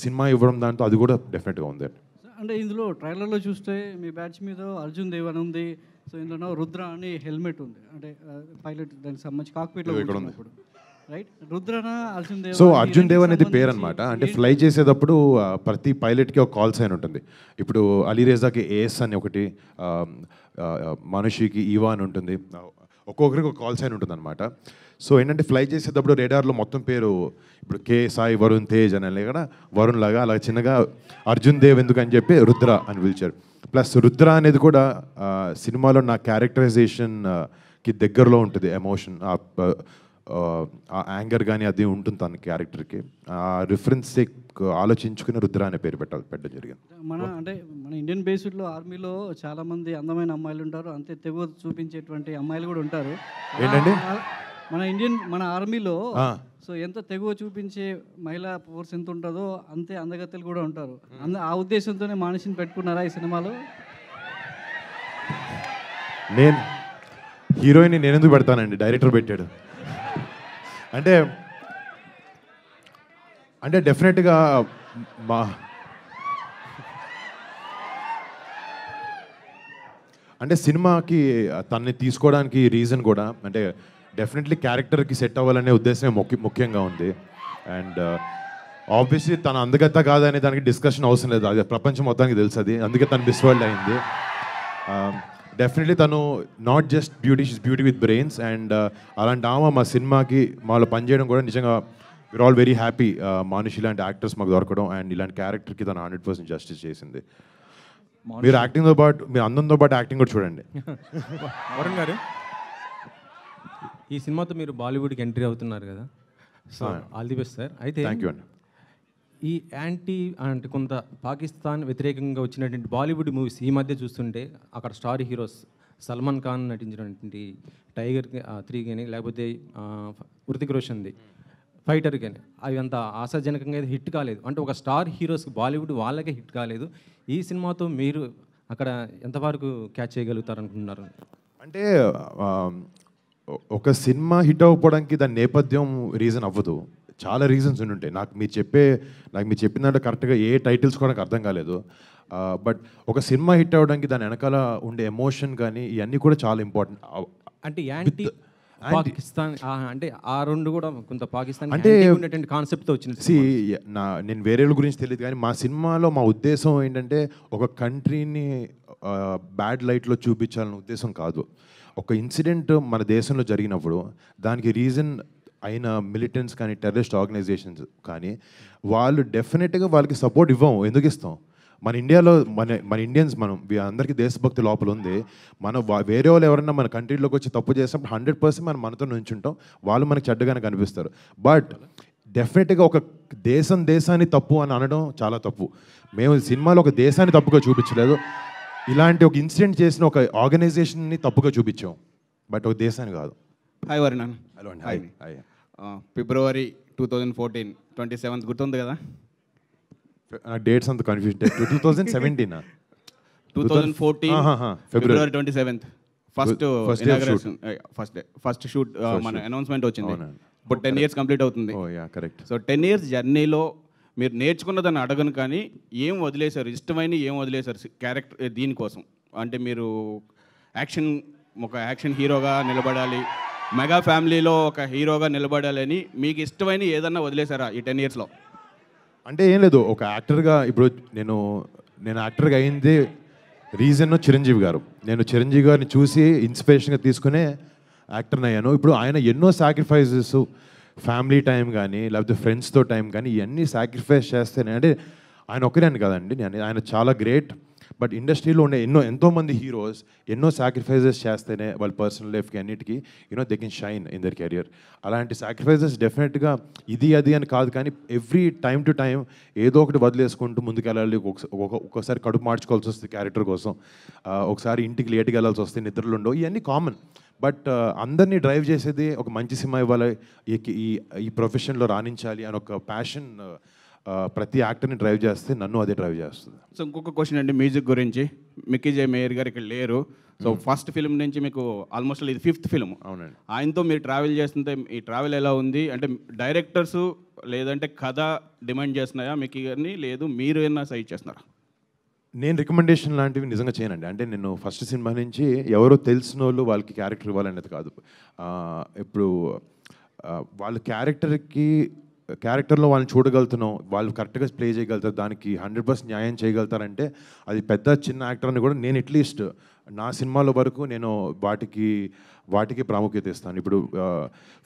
సినిమా ఇవ్వడం దాంతో అది కూడా డెఫినెట్గా ఉంది. అంటే ఇందులో ట్రైలర్లో చూస్తే మీ బ్యాచ్ మీద అర్జున్ దేవ్ అని ఉంది. సో ఇందులో రుద్ర అని హెల్మెట్ ఉంది, అంటే పైలట్ దానికి సంబంధించి కాక్పిట్లో ఉన్నప్పుడు రైట్. రుద్రనా అర్జున్ దేవ్? సో అర్జున్ దేవ్ అనేది పేరు అనమాట. అంటే ఫ్లై చేసేటప్పుడు ప్రతి పైలట్కి ఒక కాల్ సైన్ ఉంటుంది. ఇప్పుడు అలీరేజాకి ఏఎస్ అని ఒకటి, మనుషికి ఈవా అని ఉంటుంది, ఒక్కొక్కరికి ఒక కాల్ సైన్ ఉంటుంది అనమాట. సో ఏంటంటే ఫ్లై చేసేటప్పుడు రేడార్లో మొత్తం పేరు ఇప్పుడు కే సాయి వరుణ్ తేజ్ అని కూడా వరుణ్ లాగా అలా చిన్నగా అర్జున్ దేవ్ ఎందుకు అని చెప్పి రుద్ర అని పిలిచారు. ప్లస్ రుద్ర అనేది కూడా సినిమాలో నా క్యారెక్టరైజేషన్కి దగ్గరలో ఉంటుంది. ఎమోషన్, ఆ యాంగర్ కానీ అది ఉంటుంది తన క్యారెక్టర్కి. ఆ రిఫరెన్స్ ఆలోచించుకుని రుద్ర అనే పేరు పెట్టడం జరిగింది. మన ఇండియన్ బేస్డ్లో ఆర్మీలో చాలామంది అందమైన అమ్మాయిలు ఉంటారు, అంతే తెగువ చూపించేటువంటి అమ్మాయిలు కూడా ఉంటారు. ఏంటండి మన ఆర్మీలో సో ఎంత తెగువ చూపించే మహిళా ఫోర్స్ ఎంత ఉంటుందో అంతే అందగత్తెలు కూడా ఉంటారు. ఆ ఉద్దేశంతోనే మనిషిని పెట్టుకున్నారా ఈ సినిమాలో? నేను హీరోయిన్ నేను ఎందుకు పెడతానండి, డైరెక్టర్ పెట్టాడు. అంటే డెఫినెట్గా అంటే సినిమాకి తనని తీసుకోవడానికి రీజన్ కూడా అంటే డెఫినెట్లీ క్యారెక్టర్కి సెట్ అవ్వాలనే ఉద్దేశమే ముఖ్యంగా ఉంది. అండ్ ఆబ్వియస్లీ తన అందగత్త కాదనే దానికి డిస్కషన్ అవసరం లేదు, అది ప్రపంచం మొత్తానికి తెలుసు. అది అందుకే తను మిస్ వరల్డ్ అయింది. డెఫినెట్లీ తను not just beauty, she's beauty with brains. And అలాంటి ఆమె మా సినిమాకి మాలో పనిచేయడం కూడా నిజంగా వీఆర్ ఆల్ వెరీ హ్యాపీ. మనిషి ఇలాంటి యాక్టర్స్ మాకు దొరకడం అండ్ ఇలాంటి క్యారెక్టర్కి తను 100% జస్టిస్ చేసింది. మీరు యాక్టింగ్తో పాటు మీరు అందంతో పాటు యాక్టింగ్ కూడా చూడండి. వరుణ్ గారు, ఈ సినిమాతో మీరు బాలీవుడ్కి ఎంట్రీ అవుతున్నారు కదా, so all the best sir. అయితే థ్యాంక్ యూ అండి. ఈ అంటే కొంత పాకిస్తాన్ వ్యతిరేకంగా వచ్చినటువంటి బాలీవుడ్ మూవీస్ ఈ మధ్య చూస్తుంటే అక్కడ స్టార్ హీరోస్ సల్మాన్ ఖాన్ నటించినటువంటి టైగర్ 3 కానీ లేకపోతే హృతిక్ రోషన్ది ఫైటర్ కానీ అవి అంత ఆశాజనకంగా హిట్ కాలేదు. అంటే ఒక స్టార్ హీరోస్కి బాలీవుడ్ వాళ్ళకే హిట్ కాలేదు. ఈ సినిమాతో మీరు అక్కడ ఎంతవరకు క్యాచ్ చేయగలుగుతారు అనుకుంటున్నారు? అంటే ఒక సినిమా హిట్ అవ్వడానికి దాని నేపథ్యం రీజన్ అవ్వదు, చాలా రీజన్స్ ఉంటాయి. నాకు మీరు చెప్పిన దాంట్లో కరెక్ట్గా ఏ టైటిల్స్ కూడా నాకు అర్థం కాలేదు. బట్ ఒక సినిమా హిట్ అవ్వడానికి దాని వెనకాల ఉండే ఎమోషన్ కానీ ఇవన్నీ కూడా చాలా ఇంపార్టెంట్. అంటే యాంటీ పాకిస్తాన్ అంటే ఆ రెండు కూడా కొంత పాకిస్తాన్ అంటే ఉండేటువంటి కాన్సెప్ట్తో వచ్చింది. నేను వేరే గురించి తెలియదు కానీ మా సినిమాలో మా ఉద్దేశం ఏంటంటే ఒక కంట్రీని బ్యాడ్ లైట్లో చూపించాలనే ఉద్దేశం కాదు. ఒక ఇన్సిడెంట్ మన దేశంలో జరిగినప్పుడు దానికి రీజన్ అయిన మిలిటెంట్స్ కానీ టెర్రరిస్ట్ ఆర్గనైజేషన్స్ కానీ వాళ్ళు డెఫినెట్గా వాళ్ళకి సపోర్ట్ ఇవ్వం. ఎందుకు ఇస్తాం? మన ఇండియాలో మన ఇండియన్స్ అందరికీ దేశభక్తి లోపల ఉంది. వేరే వాళ్ళు ఎవరైనా మన కంట్రీలోకి వచ్చి తప్పు చేసినప్పుడు 100% మనం మనతో నుంచుంటాం, వాళ్ళు మనకు చెడ్డగానే కనిపిస్తారు. బట్ డెఫినెట్గా ఒక దేశాన్ని తప్పు అని అనడం చాలా తప్పు. మేము సినిమాలో ఒక దేశాన్ని తప్పుగా చూపించలేదు, ఇలాంటి ఒక ఇన్సిడెంట్ చేసిన ఒక ఆర్గనైజేషన్ని తప్పుగా చూపించాం, బట్ ఒక దేశాన్ని కాదు. హాయ్ వరుణ్. హలో అండి. Hi hi. ఫిబ్రవరి 2014 27th గుర్తుంది కదా? డేట్స్ అంత confuse. 2017 2014 February 27th first shoot మన అనౌన్స్మెంట్ వచ్చింది. ఇప్పుడు 10 years కంప్లీట్ అవుతుంది. కరెక్ట్. సో 10 years జర్నీలో మీరు నేర్చుకున్నదాన్ని అడగను కానీ ఏం వదిలేశారు, ఇష్టమైన ఏం వదిలేశారు క్యారెక్టర్ దీనికోసం? అంటే మీరు ఒక యాక్షన్ హీరోగా నిలబడాలి, మెగా ఫ్యామిలీలో ఒక హీరోగా నిలబడాలని మీకు ఇష్టమైన ఏదన్నా వదిలేశారా ఈ 10 yearsలో? అంటే ఏం లేదు, ఒక యాక్టర్గా ఇప్పుడు నేను యాక్టర్గా అయింది రీజన్ చిరంజీవి గారు. నేను చిరంజీవి గారిని చూసి ఇన్స్పిరేషన్గా తీసుకునే యాక్టర్ని అయ్యాను. ఇప్పుడు ఆయన ఎన్నో సాక్రిఫైజెస్, ఫ్యామిలీ టైం కానీ లేకపోతే ఫ్రెండ్స్తో టైం కానీ ఇవన్నీ సాక్రిఫైస్ చేస్తేనే, అంటే ఆయన ఒక్కరే కదండి, ఆయన చాలా గ్రేట్. బట్ ఇండస్ట్రీలో ఉండే ఎంతోమంది హీరోస్ ఎన్నో సాక్రిఫైజెస్ చేస్తేనే వాళ్ళ పర్సనల్ లైఫ్కి అన్నిటికీ they can shine in their career. అలాంటి సాక్రిఫైజెస్ డెఫినెట్గా ఇది అది అని కాదు కానీ ఎవ్రీ టైం టు టైం ఏదో ఒకటి వదిలేసుకుంటూ ముందుకెళ్ళాలి. ఒక్కోసారి కడుపు మార్చుకోవాల్సి వస్తుంది క్యారెక్టర్ కోసం, ఒకసారి ఇంటికి లేట్గా వెళ్ళాల్సి వస్తే, నిద్రలు ఉండవు, ఇవన్నీ కామన్. బట్ అందరినీ డ్రైవ్ చేసేది ఒక మంచి సినిమా ఇవ్వాలి, ఈ ప్రొఫెషన్లో రాణించాలి అని ఒక ప్యాషన్ ప్రతి యాక్టర్ని డ్రైవ్ చేస్తే నన్ను అదే డ్రైవ్ చేస్తుంది. సో ఇంకొక క్వశ్చన్ అండి మ్యూజిక్ గురించి. మిక్కీ జే మేయర్ గారు ఇక్కడ లేరు. సో ఫస్ట్ ఫిల్మ్ నుంచి మీకు ఆల్మోస్ట్ ఇది 5th ఫిల్మ్. అవునండి. ఆయనతో మీరు ట్రావెల్ చేస్తుంటే ఈ ట్రావెల్ ఎలా ఉంది? అంటే డైరెక్టర్స్ లేదంటే కథ డిమాండ్ చేస్తున్నాయా మిక్కీ గారిని, లేదు మీరు ఏమన్నా సైడ్ చేస్తున్నారా? నేను రికమెండేషన్ లాంటివి నిజంగా చేయనండి. అంటే నేను ఫస్ట్ సినిమా నుంచి ఎవరో తెలిసిన వాళ్ళు వాళ్ళకి క్యారెక్టర్ ఇవ్వాలనేది కాదు. ఇప్పుడు వాళ్ళ క్యారెక్టర్లో వాళ్ళని చూడగలుగుతున్నాం, వాళ్ళు కరెక్ట్గా ప్లే చేయగలుగుతారు, దానికి 100% న్యాయం చేయగలుగుతారంటే అది పెద్ద చిన్న యాక్టర్ అని కూడా నేను అట్లీస్ట్ నా సినిమాలో వరకు నేను వాటికి ప్రాముఖ్యత ఇస్తాను. ఇప్పుడు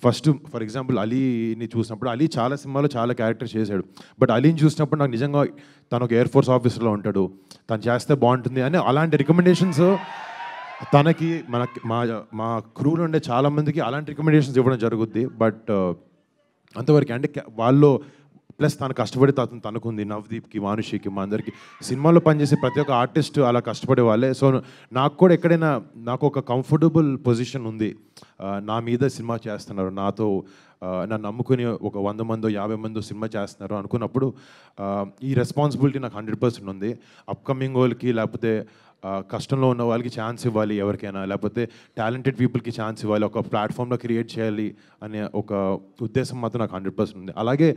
ఫస్ట్ ఫర్ ఎగ్జాంపుల్ అలీని చూసినప్పుడు, అలీ చాలా సినిమాలో చాలా క్యారెక్టర్ చేశాడు, బట్ అలీని చూసినప్పుడు నాకు నిజంగా తను ఒక ఎయిర్ ఫోర్స్ ఆఫీసర్లో ఉంటాడు, తను చేస్తే బాగుంటుంది అని అలాంటి రికమెండేషన్స్ తనకి మా క్రూలో ఉండే చాలామందికి అలాంటి రికమెండేషన్స్ ఇవ్వడం జరుగుద్ది. బట్ అంతవరకు అంటే వాళ్ళు ప్లస్ తను కష్టపడి తనకుంది, నవదీప్కి, మానుషికి, మా అందరికి సినిమాలో పనిచేసే ప్రతి ఒక్క ఆర్టిస్ట్ అలా కష్టపడే వాళ్ళే. సో నాకు కూడా ఎక్కడైనా నాకు ఒక కంఫర్టబుల్ పొజిషన్ ఉంది, నా మీద సినిమా చేస్తున్నారు, నన్ను నమ్ముకుని ఒక 100 మందో 50 మందో సినిమా చేస్తున్నారు అనుకున్నప్పుడు ఈ రెస్పాన్సిబిలిటీ నాకు 100% ఉంది. అప్కమింగ్ వాళ్ళకి లేకపోతే కష్టంలో ఉన్న వాళ్ళకి ఛాన్స్ ఇవ్వాలి ఎవరికైనా, లేకపోతే టాలెంటెడ్ పీపుల్కి ఛాన్స్ ఇవ్వాలి, ఒక ప్లాట్ఫామ్లో క్రియేట్ చేయాలి అనే ఒక ఉద్దేశం మాత్రం నాకు 100% ఉంది. అలాగే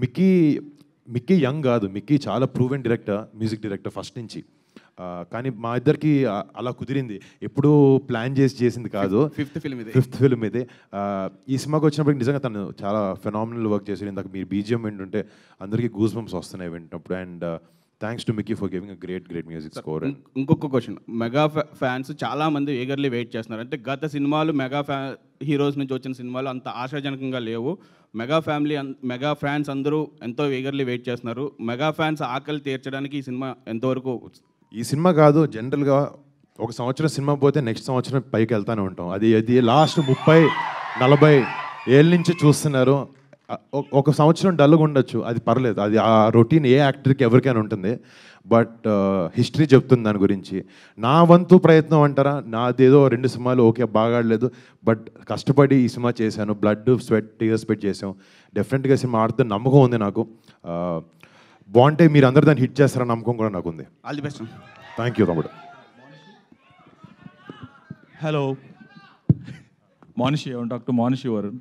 మిక్కీ యంగ్ కాదు, మిక్కీ చాలా ప్రూవెన్ మ్యూజిక్ డైరెక్టర్ ఫస్ట్ నుంచి. కానీ మా ఇద్దరికి అలా కుదిరింది, ఎప్పుడూ ప్లాన్ చేసింది కాదు. 5th ఫిల్మ్ ఇది. ఈ సినిమాకి వచ్చినప్పుడు నిజంగా తను చాలా ఫెనామినల్ వర్క్ చేసి, ఇందాక మీరు బీజిఎం వింటుంటే అందరికీ గూస్ బంప్స్ వస్తున్నాయి వింటున్నప్పుడు. And thanks to Mickey for giving great music score. ఇంకొక క్వశ్చన్, మెగా ఫ్యాన్స్ చాలా మంది ఈగర్లీ వెయిట్ చేస్తున్నారు. అంటే గత సినిమాలు హీరోస్ నుంచి వచ్చిన సినిమాలు అంత ఆశాజనకంగా లేవు. మెగా ఫ్యాన్స్ అందరూ ఎంతో ఈగర్లీ వెయిట్ చేస్తున్నారు. మెగా ఫ్యాన్స్ ఆకలి తీర్చడానికి ఈ సినిమా ఎంతవరకు? ఈ సినిమా కాదు, జనరల్గా ఒక సంవత్సరం సినిమా పోతే నెక్స్ట్ సంవత్సరం పైకి వెళ్తానే ఉంటాం. అది లాస్ట్ 30-40 ఏళ్ళ నుంచి చూస్తున్నారు. ఒక సంవత్సరం డల్గా ఉండొచ్చు, అది పర్లేదు, అది ఆ రొటీన్ ఏ యాక్టర్కి ఎవరికైనా ఉంటుంది. బట్ హిస్టరీ చెప్తుంది దాని గురించి. నా వంతు ప్రయత్నం అంటారా, నాదేదో 2 సినిమాలు ఓకే బాగా ఆడలేదు, బట్ కష్టపడి ఈ సినిమా చేశాను, బ్లడ్ స్వెట్ టీయర్స్ పెట్టి చేసాం. డెఫినెట్గా సినిమా ఆడుతుంది నమ్మకం ఉంది నాకు. బాగుంటే మీరు అందరు దాన్ని హిట్ చేస్తారని నమ్మకం కూడా నాకు ఉంది. All the best. Thank you తమ్ముడు. Hello, Monishi. I want to talk to Monishi Varun.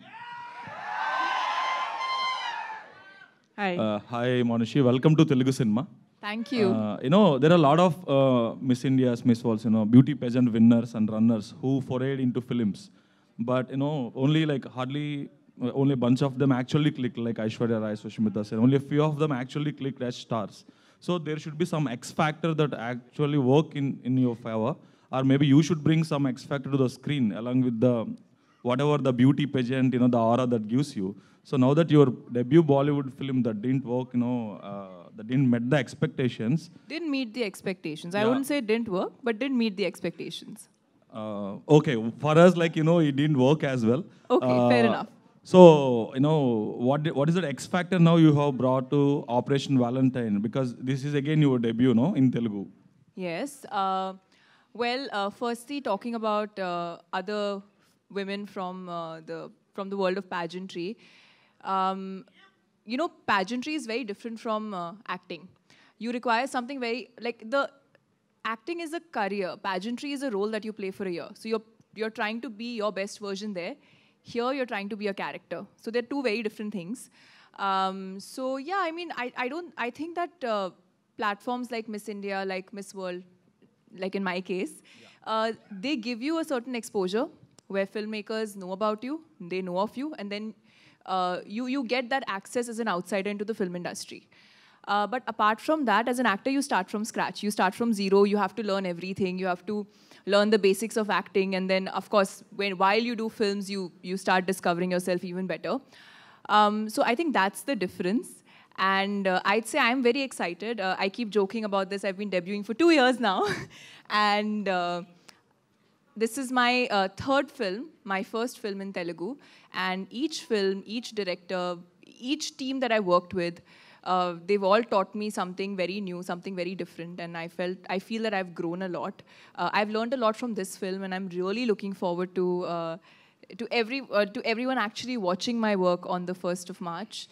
Hi. Hi, Monishi. Welcome to Telugu Cinema. Thank you. There are a lot of Miss India's, Miss World's, beauty pageant winners and runners who forayed into films. But, only like hardly, only a bunch of them actually clicked, like Aishwarya Rai, Sushmita Sen. Only a few of them actually clicked as stars. So there should be some X factor that actually work in your favor. Or maybe you should bring some X factor to the screen along with the, whatever the beauty pageant, the aura that gives you. So now that your debut Bollywood film that didn't work, that didn't meet the expectations. Didn't meet the expectations. I Yeah. wouldn't say it didn't work, but didn't meet the expectations. Okay, for us, like, it didn't work as well. Okay, fair enough. So, what is the X factor now you have brought to Operation Valentine? Because this is again your debut, no, in Telugu. Yes. Firstly, talking about other women from the world of pageantry. Pageantry is very different from acting. You require something very, like, the acting is a career. Pageantry is a role that you play for a year. So you're trying to be your best version there. Here, you're trying to be a character. So they're two very different things. I think that platforms like Miss India, like Miss World, like in my case, they give you a certain exposure where filmmakers know about you, they know of you, and then you get that access as an outsider into the film industry. But apart from that, as an actor, you start from scratch. You start from zero. You have to learn everything. You have to learn the basics of acting. And then, of course, while you do films, you start discovering yourself even better. So I think that's the difference. And I'd say I'm very excited. I keep joking about this. I've been debuting for 2 years now. And this is my third film, my first film in Telugu. And each film, each director, each team that I worked with, they've all taught me something very new, something very different, and I feel that I've grown a lot. I've learned a lot from this film, and I'm really looking forward to everyone actually watching my work on the 1st of March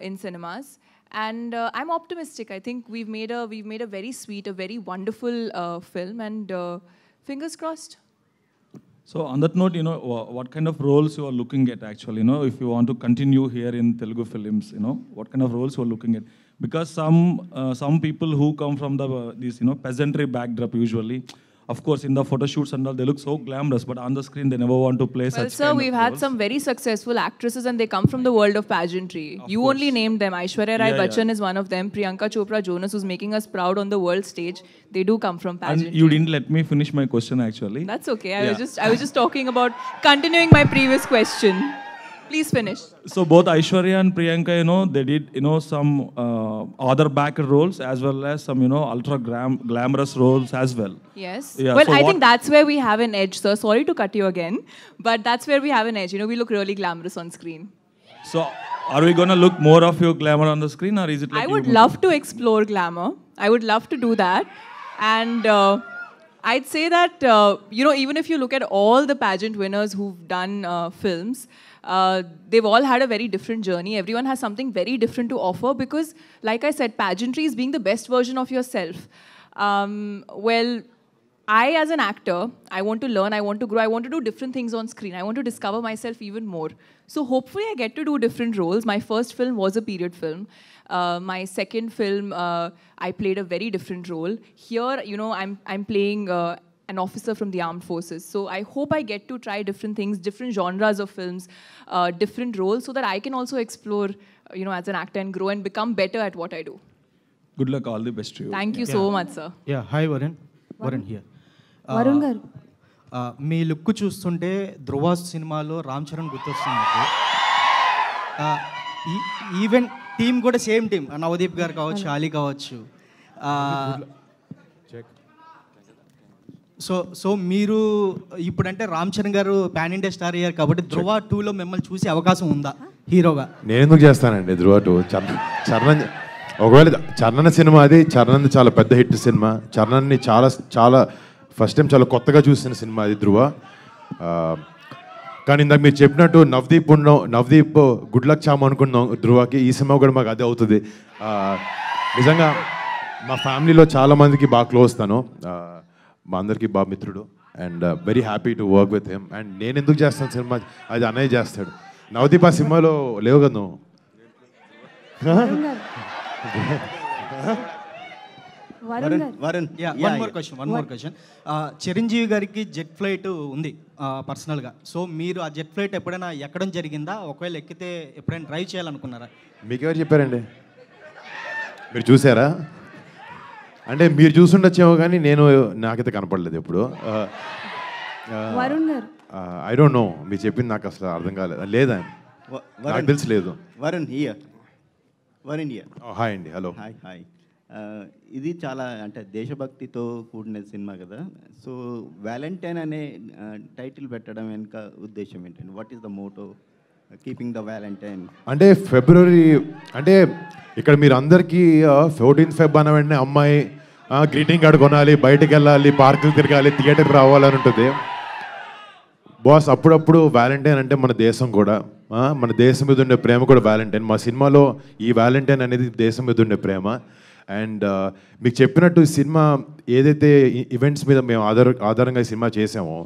in cinemas. And I'm optimistic. I think we've made a very sweet, a very wonderful film, and fingers crossed. So on that note, what kind of roles you are looking at actually, if you want to continue here in Telugu films, what kind of roles you are looking at? Because some people who come from this peasantry backdrop usually, of course, in the photo shoots and all, they look so glamorous, but on the screen, they never want to play such Well, sir, we've had some very successful actresses, and they come from the world of pageantry. You only named them. Aishwarya Rai Bachchan is one of them. Priyanka Chopra Jonas, who's making us proud on the world stage. They do come from pageantry. And you didn't let me finish my question, actually. That's okay. I was just talking about continuing my previous question. Please finish. So both Aishwarya and Priyanka, they did, some other backer roles as well as some, ultra glamorous roles as well. Yes. Yeah, well, so I think that's where we have an edge, sir. Sorry to cut you again, but that's where we have an edge. We look really glamorous on screen. So are we going to look more of your glamour on the screen, or is it like I would love to explore glamour. I would love to do that. And I'd say that, even if you look at all the pageant winners who've done films, they've all had a very different journey. Everyone has something very different to offer because, like I said, pageantry is being the best version of yourself. I, as an actor, I want to learn, I want to grow, I want to do different things on screen. I want to discover myself even more. So hopefully I get to do different roles. My first film was a period film. My second film, I played a very different role. Here, I'm playing an officer from the armed forces. So I hope I get to try different things, different genres of films, different roles, so that I can also explore, as an actor and grow and become better at what I do. Good luck, all the best to you. Thank you so much, sir. Yeah, hi Varun. Varun here. Varun గారు మీ look చూస్తుంటే ధ్రువ సినిమాలో రామ్ చరణ్ గుర్తొస్తుంది నాకు. Even team కూడా same team, Navdeep గారు కావచ్చు, ఆలీ కావచ్చు. So మీరు ఇప్పుడంటే రామ్ చరణ్ గారు పాన్ ఇండియా స్టార్ అయ్యారు కాబట్టి ధ్రువ 2లో మిమ్మల్ని చూసే అవకాశం ఉందా హీరోగా? నేను ఎందుకు చేస్తానండి ధ్రువ 2? చరణ్ ఒకవేళ చరణ్ సినిమా అది చరణ్ చాలా పెద్ద హిట్ సినిమా. చరణ్ని చాలా ఫస్ట్ టైం చాలా కొత్తగా చూసిన సినిమా అది ధ్రువ. కానీ ఇందాక మీరు చెప్పినట్టు నవదీప్ గుడ్ లక్ చాము అనుకున్నాం ధ్రువకి. ఈ సినిమా కూడా మాకు అదే అవుతుంది. నిజంగా మా ఫ్యామిలీలో చాలామందికి బాగా క్లోజ్ తను, మా అందరికీ బాగా మిత్రుడు. And very happy to work with him. And నేను ఎందుకు చేస్తాను సినిమా, అది అన్నయ్య చేస్తాడు. నవదీప్ ఆ సినిమాలో లేవు కదా నువ్వు. Varun, one more question. Chiranjeevi గారికి జెట్ ఫ్లైట్ ఉంది పర్సనల్గా. సో మీరు ఆ జెట్ ఫ్లైట్ ఎప్పుడైనా ఎక్కడం జరిగిందా? ఒకవేళ ఎక్కితే ఎప్పుడైనా డ్రైవ్ చేయాలనుకున్నారా? మీకెవరు చెప్పారండి? మీరు చూసారా? అంటే మీరు చూసుండొచ్చేమో కానీ నాకైతే కనపడలేదు ఎప్పుడు. వరుణ్ గారు, ఐ డోంట్ నో, మీరు చెప్పింది నాకు అసలు అర్థం కాలేదు. లేదా నాకు తెలుసు లేదు. Varun here. Varun here. Hi అండి. హలో. హాయ్. ఇది చాలా అంటే దేశభక్తితో కూడిన సినిమా కదా. సో వ్యాలంటైన్ అనే టైటిల్ పెట్టడం వెనుక ఉద్దేశం ఏంటండి? What is the motto keeping the Valentine? అంటే ఫిబ్రవరి అంటే ఇక్కడ మీరు అందరికీ 14th Feb అన్న వెంటనే అమ్మాయి గ్రీటింగ్ కార్డు కొనాలి, బయటకు వెళ్ళాలి, పార్కులు తిరగాలి, థియేటర్కి రావాలని ఉంటుంది. బాస్ అప్పుడప్పుడు వ్యాలంటైన్ అంటే మన దేశం కూడా, మన దేశం మీద ఉండే ప్రేమ కూడా వ్యాలంటైన్. మా సినిమాలో ఈ వ్యాలంటైన్ అనేది దేశం మీద ఉండే ప్రేమ. అండ్ మీకు చెప్పినట్టు ఈ సినిమా ఏదైతే ఈవెంట్స్ మీద మేము ఆధారంగా ఈ సినిమా చేసామో,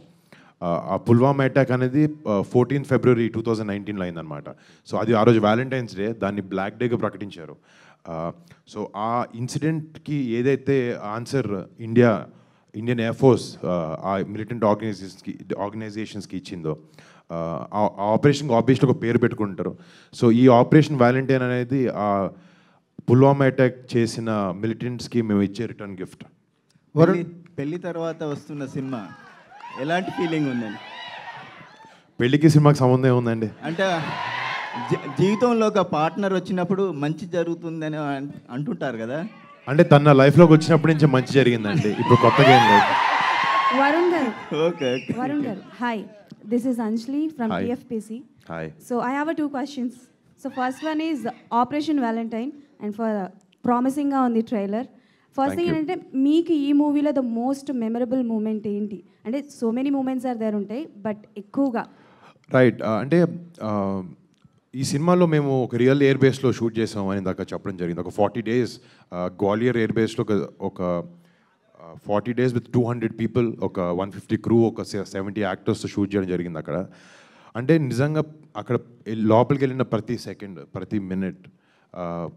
ఆ పుల్వామా అటాక్ అనేది 14th February 2019లో అయిందనమాట. సో అది ఆ రోజు వ్యాలంటైన్స్ డే, దాన్ని బ్లాక్ డేగా ప్రకటించారు. సో ఆ ఇన్సిడెంట్కి ఏదైతే ఆన్సర్ ఇండియన్ ఎయిర్ ఫోర్స్ ఆ మిలిటెంట్ ఆర్గనైజేషన్స్కి ఇచ్చిందో, ఆ ఆపరేషన్కి ఆబ్వియస్లీ ఒక పేరు పెట్టుకుంటారు. సో ఈ ఆపరేషన్ వ్యాలంటైన్ అనేది ఆ పుల్వామా అటాక్ చేసిన మిలిటెంట్స్కి మేము ఇచ్చే రిటర్న్ గిఫ్ట్. పెళ్లి తర్వాత వస్తున్న సినిమా ఎలాంటి ఫీలింగ్ ఉందండి? పెళ్లికి సినిమాకి సంబంధం ఏముందండి? అంటే జీవితంలో ఒక పార్ట్నర్ వచ్చినప్పుడు మంచి జరుగుతుందని అంటుంటారు కదా. అంటే తన లైఫ్లోకి వచ్చినప్పటి నుంచి మంచి జరిగిందండి, ఇప్పుడు కొత్తగా ఏం లేదు. వరుణ్ గారు. ఓకే. వరుణ్ గారు, hi. This is Anjali from Hi. TFPC. Hi. So I have 2 questions. So first one is Operation Valentine, and for promising on the trailer. First thing ఏంటంటే మీకు ఈ మూవీలో ద మోస్ట్ మెమరబుల్ మూమెంట్ ఏంటి? అంటే so many moments are there ఉంటాయి, but ఎక్కువగా right. అంటే ఈ సినిమాలో మేము ఒక రియల్ ఎయిర్ బేస్లో షూట్ చేసామని ఇందాక చెప్పడం జరిగింది. ఒక 40 days గ్వాలియర్ ఎయిర్ బేస్లో ఒక 40 days with 200 people, ఒక 150 crew, ఒక 70 actors షూట్ చేయడం జరిగింది అక్కడ. అంటే నిజంగా అక్కడ లోపలికి వెళ్ళిన ప్రతి సెకండ్, ప్రతి మినిట్,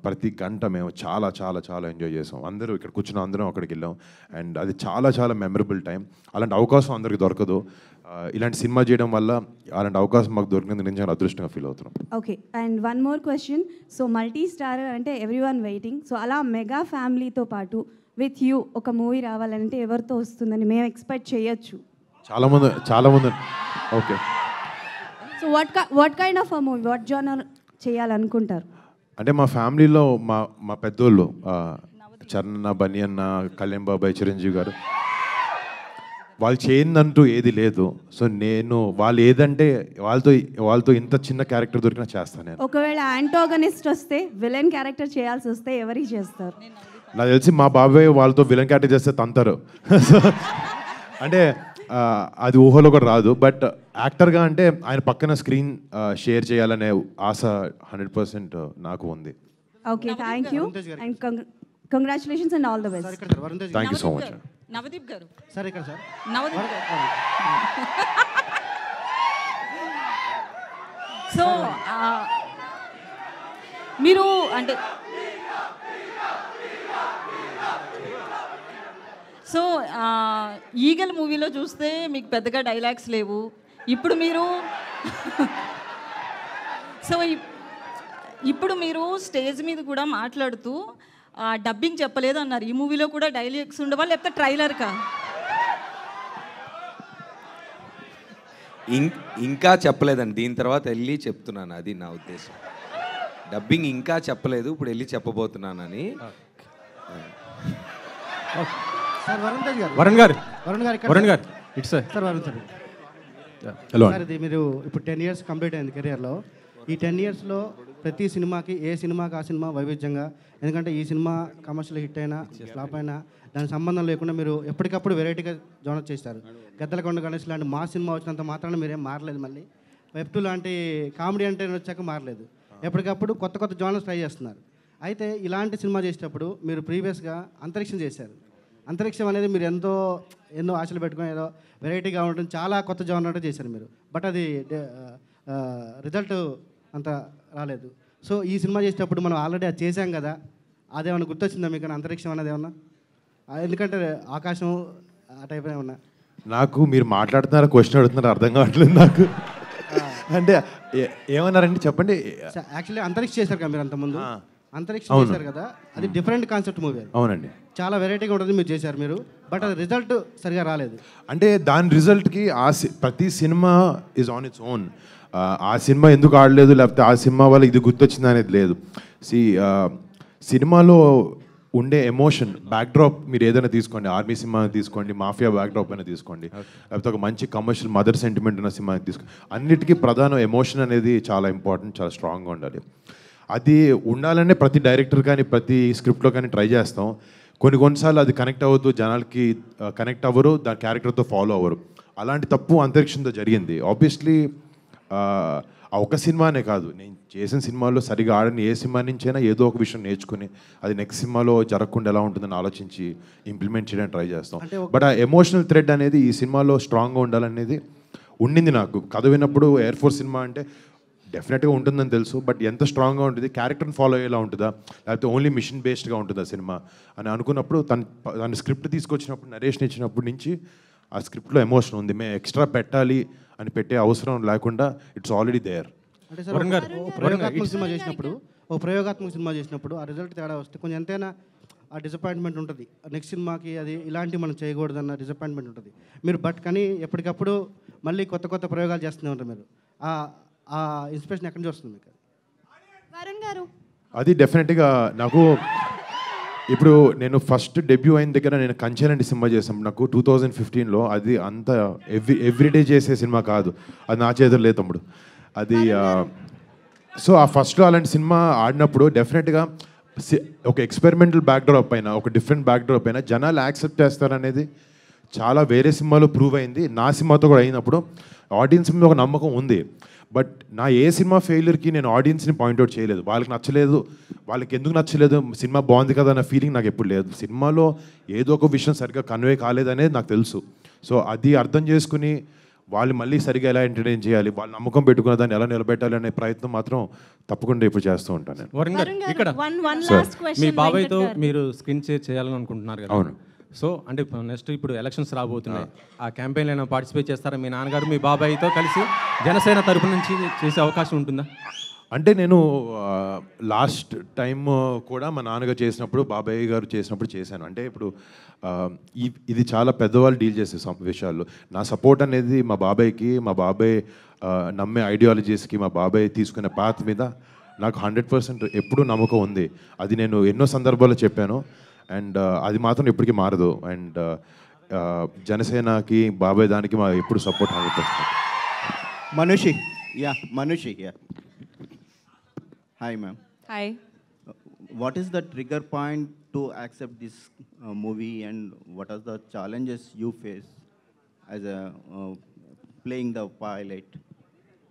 ప్రతి గంట మేము చాలా చాలా చాలా ఎంజాయ్ చేసాం. అందరూ ఇక్కడ కూర్చున్న అందరం అక్కడికి వెళ్ళాం. అండ్ అది చాలా చాలా మెమరబుల్ టైం. అలాంటి అవకాశం అందరికి దొరకదు. ఇలాంటి సినిమా చేయడం వల్ల అలాంటి అవకాశం మాకు దొరికినందుకు నేను చాలా అదృష్టంగా ఫీల్ అవుతున్నాం. Okay. And one more question. So multi star అంటే ఎవ్రీవన్ వెయిటింగ్. సో అలా మెగా ఫ్యామిలీతో పాటు విత్ యూ ఒక మూవీ రావాలంటే ఎవరితో వస్తుందని మేము ఎక్స్పెక్ట్ చేయొచ్చు? చాలామంది. Okay. So what kind of a movie, what genre చేయాలనుకుంటారు? అంటే మా ఫ్యామిలీలో మా పెద్దోళ్ళు చరణ్, బన్నీ అన్న, కళ్యాణ్ బాబాయ్, చిరంజీవి గారు, వాళ్ళు చేయిందంటూ ఏది లేదు. సో నేను వాళ్ళు ఏదంటే వాళ్ళతో ఇంత చిన్న క్యారెక్టర్ దొరికినా చేస్తాను నేను. ఒకవేళ యాంటాగనిస్ట్ వస్తే, విలన్ క్యారెక్టర్ చేయాల్సి వస్తే ఎవరికి చేస్తారు? నాకు తెలిసి మా బాబాయ్ వాళ్ళతో విలన్ క్యారెక్టర్ చేస్తే తంతారు. అంటే అది ఊహలో కూడా రాదు. బట్ యాక్టర్గా అంటే ఆయన పక్కన స్క్రీన్ షేర్ చేయాలనే ఆశ 100% నాకు ఉంది. Okay, thank you and congratulations and all the best. Thank you so much. Navdeep గారు సార్ ఇక్కడ సార్. నవదీప్ సో మీరు అంటే సో ఈగల్ మూవీలో చూస్తే మీకు పెద్దగా డైలాగ్స్ లేవు. ఇప్పుడు మీరు సో ఇప్పుడు మీరు స్టేజ్ మీద కూడా మాట్లాడుతూ డబ్బింగ్ చెప్పలేదు అన్నారు. ఈ మూవీలో కూడా డైలాగ్స్ ఉండవా లేకపోతే ట్రైలర్కా? ఇంకా చెప్పలేదండి, దీని తర్వాత వెళ్ళి చెప్తున్నాను, అది నా ఉద్దేశం. డబ్బింగ్ ఇంకా చెప్పలేదు, ఇప్పుడు వెళ్ళి చెప్పబోతున్నానని. వరుణ్ గారు it's sir. Varun sir, hello sir ఇది మీరు ఇప్పుడు 10 years కంప్లీట్ అయింది కెరియర్లో. ఈ 10 yearsలో ప్రతి సినిమాకి ఏ సినిమాకి ఆ సినిమా వైవిధ్యంగా, ఎందుకంటే ఈ సినిమా కమర్షియల్ హిట్ అయినా ఫ్లాప్ అయినా దానికి సంబంధం లేకుండా మీరు ఎప్పటికప్పుడు వెరైటీగా జోనర్ చేస్తారు. గద్దలకొండ గణేష్ లాంటి మా సినిమా వచ్చినంత మాత్రాన మీరేం మారలేదు. మళ్ళీ వెబ్2 లాంటి కామెడీ అంటే వచ్చాక మారలేదు. ఎప్పటికప్పుడు కొత్త కొత్త జోనర్స్ ట్రై చేస్తున్నారు. అయితే ఇలాంటి సినిమా చేసేటప్పుడు మీరు ప్రీవియస్గా అంతరిక్షం చేశారు. అంతరిక్షం అనేది మీరు ఎన్నో ఆశలు పెట్టుకొని ఏదో వెరైటీగా ఉంటుంది, చాలా కొత్త జానర్ చేశారు మీరు. బట్ అది రిజల్ట్ అంత రాలేదు. సో ఈ సినిమా చేసేటప్పుడు మనం ఆల్రెడీ అది చేశాం కదా, అదేమన్నా గుర్తొచ్చిందా మీకు అంతరిక్షం అనేది ఏమన్నా? ఎందుకంటే ఆకాశం ఆ టైప్ ఏమన్నా? నాకు మీరు మాట్లాడుతున్నారా క్వశ్చన్ అడుగుతున్నారు అర్థం కావట్లేదు నాకు. అంటే ఏమన్నారండి చెప్పండి. యాక్చువల్లీ అంతరిక్ష చేశారు కదా మీరు అంతకుముందు, అంతరిక్షం అవును. చేశారు కదా, అది డిఫరెంట్ కాన్సెప్ట్ మూవీ. అవునండి, చాలా వెరైటీగా ఉంటుంది మీరు చేశారు మీరు, బట్ అది రిజల్ట్ సరిగా రాలేదు. అంటే దాని రిజల్ట్కి ప్రతి cinema is on its own. ఆ సినిమా ఎందుకు ఆడలేదు, లేకపోతే ఆ సినిమా వల్ల ఇది గుర్తొచ్చింది అనేది లేదు. సినిమాలో ఉండే ఎమోషన్ బ్యాక్డ్రాప్ మీరు ఏదైనా తీసుకోండి, ఆర్మీ సినిమా తీసుకోండి, మాఫియా బ్యాక్డ్రాప్ అయినా తీసుకోండి, లేకపోతే ఒక మంచి కమర్షియల్ మదర్ సెంటిమెంట్ ఉన్న సినిమా తీసుకోండి, అన్నిటికీ ప్రధాన ఎమోషన్ అనేది చాలా ఇంపార్టెంట్, చాలా స్ట్రాంగ్గా ఉండాలి. అది ఉండాలనే ప్రతి డైరెక్టర్ కానీ ప్రతి స్క్రిప్ట్లో కానీ ట్రై చేస్తాం. కొన్నిసార్లు అది కనెక్ట్ అవ్వదు, జనాలకి కనెక్ట్ అవ్వరు, దాని క్యారెక్టర్తో ఫాలో అవ్వరు. అలాంటి తప్పు అంతరిక్షంతో జరిగింది. ఆబ్వియస్లీ ఆ ఒక సినిమానే కాదు, నేను చేసిన సినిమాల్లో సరిగా ఆడని ఏ సినిమా నుంచైనా ఏదో ఒక విషయం నేర్చుకుని అది నెక్స్ట్ సినిమాలో జరగకుండా ఎలా ఉంటుందని ఆలోచించి ఇంప్లిమెంట్ చేయడానికి ట్రై చేస్తాం. బట్ ఆ ఎమోషనల్ థ్రెడ్ అనేది ఈ సినిమాలో స్ట్రాంగ్గా ఉండాలనేది ఉండింది నాకు. కథ విన్నప్పుడు ఎయిర్ ఫోర్స్ సినిమా అంటే డెఫినెట్గా ఉంటుందని తెలుసు, బట్ ఎంత స్ట్రాంగ్గా ఉంటుంది, క్యారెక్టర్ని ఫాలో అయ్యేలా ఉంటుందా, లేకపోతే ఓన్లీ మిషన్ బేస్డ్గా ఉంటుందా సినిమా అని అనుకున్నప్పుడు తన స్క్రిప్ట్ తీసుకొచ్చినప్పుడు, నరేషన్ ఇచ్చినప్పటి నుంచి ఆ స్క్రిప్ట్లో ఎమోషన్ ఉంది. మేము ఎక్స్ట్రా పెట్టాలి అని పెట్టే అవసరం లేకుండా ఇట్స్ ఆల్రెడీ దేర్. అంటే సార్ ప్రయోగాత్మక సినిమా చేసినప్పుడు ఆ రిజల్ట్ తేడా వస్తే కొంచెం ఎంతైనా ఆ డిసప్పాయింట్మెంట్ ఉంటుంది. నెక్స్ట్ సినిమాకి అది ఇలాంటివి మనం చేయకూడదన్న డిసప్పాయింట్మెంట్ ఉంటుంది. మీరు కానీ ఎప్పటికప్పుడు మళ్ళీ కొత్త ప్రయోగాలు చేస్తూనే ఉంటారు మీరు. ఆ ఇన్స్పిరేషన్ ఎక్కడి నుంచి వస్తుంది మీకు? వరుణ్ గారు, అది డెఫినెట్గా నాకు ఇప్పుడు నేను ఫస్ట్ డెబ్యూ అయిన దగ్గర నేను కంచెలంటి సినిమా చేసాం నాకు 2015లో. అది అంత ఎవ్రీడే చేసే సినిమా కాదు, అది నా చేతులు లేదు తమ్ముడు అది. సో ఆ ఫస్ట్లో అలాంటి సినిమా ఆడినప్పుడు డెఫినెట్గా ఒక ఎక్స్పెరిమెంటల్ బ్యాక్డ్రాప్ పైన, ఒక డిఫరెంట్ బ్యాక్డ్రాప్ పైన జనాలు యాక్సెప్ట్ చేస్తారనేది చాలా వేరే సినిమాలో ప్రూవ్ అయింది. నా సినిమాతో కూడా అయినప్పుడు ఆడియన్స్ మీద ఒక నమ్మకం ఉంది. బట్ నా ఏ సినిమా ఫెయిల్యూర్కి నేను ఆడియన్స్ని పాయింట్అవుట్ చేయలేదు. వాళ్ళకి నచ్చలేదు, వాళ్ళకి ఎందుకు నచ్చలేదు, సినిమా బాగుంది కదా అన్న ఫీలింగ్ నాకు ఎప్పుడు లేదు. సినిమాలో ఏదో ఒక విషయం సరిగ్గా కన్వే కాలేదనేది నాకు తెలుసు. సో అది అర్థం చేసుకుని వాళ్ళు మళ్ళీ సరిగా ఎలా ఎంటర్టైన్ చేయాలి, వాళ్ళు నమ్మకం పెట్టుకున్న దాన్ని ఎలా నిలబెట్టాలి అనే ప్రయత్నం మాత్రం తప్పకుండా ఇప్పుడు చేస్తూ ఉంటాను నేను. వరుణ్ గారు, ఇక్కడ మీ బాబాయ్తో మీరు స్క్రీన్ షేర్ చేయాలని అనుకుంటున్నారు కదా? అవును. సో అంటే నెక్స్ట్ ఇప్పుడు ఎలక్షన్స్ రాబోతున్నాయి, ఆ క్యాంపెయిన్లో ఏమైనా పార్టిసిపేట్ చేస్తారా? మీ నాన్నగారు మీ బాబాయ్తో కలిసి జనసేన తరపు నుంచి చేసే అవకాశం ఉంటుందా? అంటే నేను లాస్ట్ టైం కూడా మా నాన్నగారు చేసినప్పుడు, బాబాయ్ గారు చేసినప్పుడు చేశాను. అంటే ఇప్పుడు ఇది చాలా పెద్దవాళ్ళు డీల్ చేసే విషయాల్లో నా సపోర్ట్ అనేది మా బాబాయ్కి, మా బాబాయ్ నమ్మే ఐడియాలజీస్కి, మా బాబాయ్ తీసుకునే పాత్ మీద నాకు 100% ఎప్పుడూ నమ్మకం ఉంది. అది నేను ఎన్నో సందర్భాల్లో చెప్పాను, అండ్ అది మాత్రం ఎప్పటికీ మారదు. అండ్ జనసేనకి, బాబాయ్ దానికి మా ఎప్పుడు support 100%. Manushi, yeah. Hi, ma'am. Hi. What is the trigger point to accept this movie, and what are the challenges you face as a playing the pilot?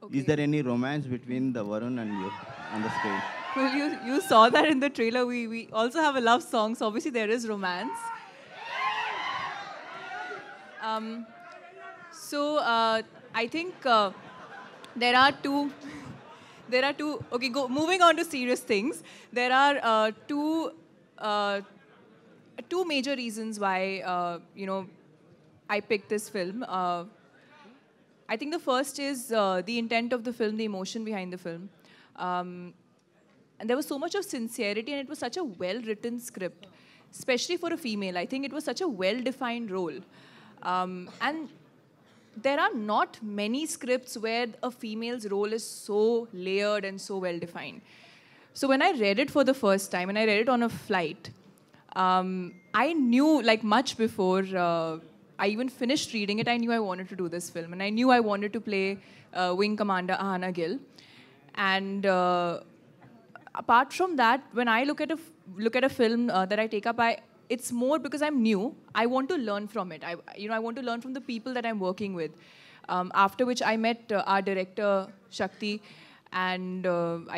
Okay. Is there any romance between the Varun and you on the screen? Well, you saw that in the trailer. We also have a love song, so obviously there is romance. I think there are two. Okay, moving on to serious things. There are two major reasons why I picked this film. I think the first is the intent of the film, the emotion behind the film. And there was so much of sincerity, and it was such a well-written script, especially for a female. I think it was such a well-defined role. And there are not many scripts where a female's role is so layered and so well-defined. So when I read it for the first time, and I read it on a flight, I knew, like much before I even finished reading it, I knew I wanted to do this film. And I knew I wanted to play Wing Commander Ahana Gill. And apart from that, when I look at a film that I take up, it's more because I'm new. I want to learn from it. I want to learn from the people that I'm working with. After which I met our director, Shakti, and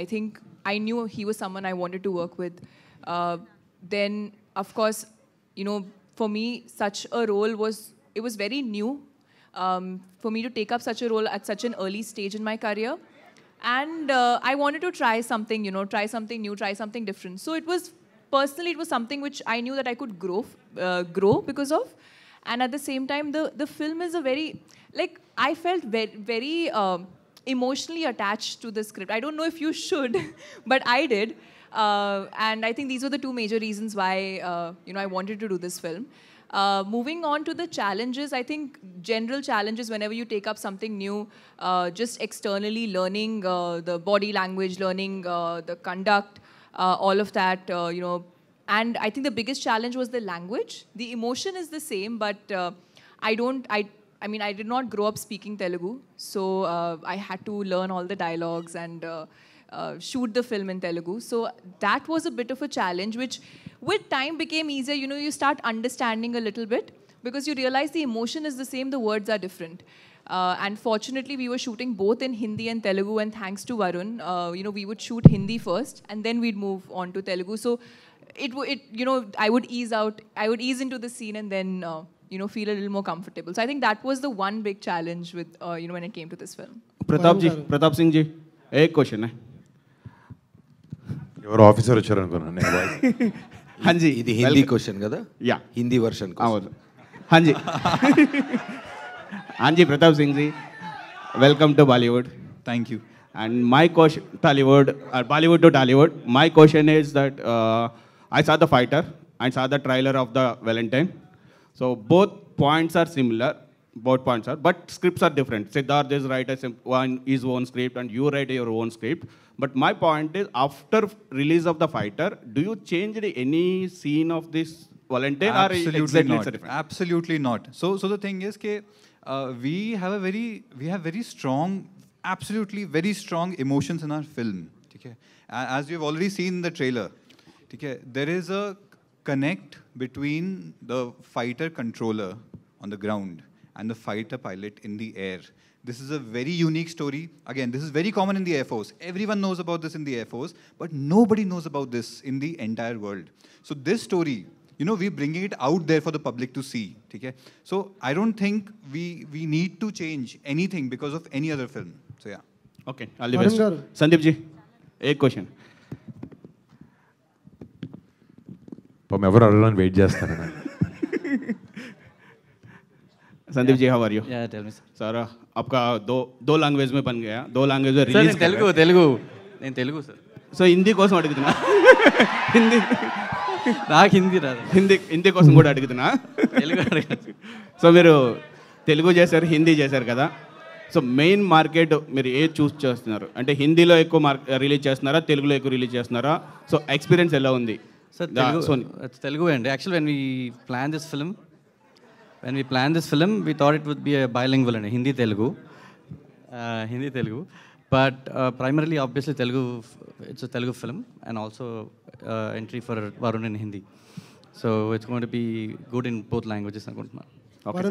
I think I knew he was someone I wanted to work with. Then, of course, for me, such a role was very new for me to take up such a role at such an early stage in my career. And I wanted to try something, try something new, try something different. So personally, it was something which I knew that I could grow because of. And at the same time, the film is a very, like, I felt very, very emotionally attached to the script. I don't know if you should, but I did. And I think these were the two major reasons why, I wanted to do this film. Moving on to the challenges, I think general challenges whenever you take up something new, just externally learning the body language, learning the conduct, all of that, and I think the biggest challenge was the language. The emotion is the same, but I did not grow up speaking Telugu, so I had to learn all the dialogues and shoot the film in Telugu. So that was a bit of a challenge, which with time became easier. You start understanding a little bit because you realize the emotion is the same, the words are different. And fortunately, we were shooting both in Hindi and Telugu, and thanks to Varun, we would shoot Hindi first and then we'd move on to Telugu. So I would ease into the scene and then feel a little more comfortable. So I think that was the one big challenge with when it came to this film. Pratap Singh ji, एक question है. ఎవరు officer వచ్చారు అనుకున్నాను నేను. हाँ जी, ఇది Hindi question కదా? Yeah, Hindi version. हाँ जी. हाँ जी, Pratap Singh ji, welcome to Bollywood. Thank you. And my question, Bollywood to Tollywood. My question is that I saw the fighter, I saw the trailer of the Valentine. So both points are similar, but scripts are different. Siddharth is write his own script and you write your own script. But my point is, after release of the fighter, do you change any scene of this Valentine? Absolutely not. Absolutely not. So the thing is that we have very strong, absolutely very strong emotions in our film. Okay? As you've already seen in the trailer, okay, there is a connect between the fighter controller on the ground and the fighter pilot in the air. This is a very unique story. Again, this is very common in the Air Force. Everyone knows about this in the Air Force, but nobody knows about this in the entire world. So this story, we're bringing it out there for the public to see. Okay? So I don't think we need to change anything because of any other film. So yeah. Okay, all the best. Sandeep ji, एक question. పాపం ఎవరు అడగడానికి wait చేస్తాను. Sandeep ji, how are you? Yeah, tell me sir. Sir, आपका दो language में बन गया, दो लैंग्वेज में रिलीज. నేను తెలుగు సార్. సో హిందీ కోసం అడుగుతున్నా. నాకు హిందీ రాదు. హిందీ కోసం కూడా అడుగుతున్నా. తెలుగు అడగచ్చు. సో మీరు తెలుగు చేశారు, హిందీ చేశారు కదా. సో మెయిన్ మార్కెట్ మీరు ఏది చూస్ చేస్తున్నారు? అంటే హిందీలో ఎక్కువ రిలీజ్ చేస్తున్నారా, తెలుగులో ఎక్కువ రిలీజ్ చేస్తున్నారా? సో ఎక్స్పీరియన్స్ ఎలా ఉంది? సార్ తెలుగు అండి. Actual when we planned this film, we thought it would be a bilingual and Hindi Telugu. But primarily, obviously, Telugu. It's a Telugu film, and also entry for Varun in Hindi. So it's going to be good in both languages. Okay.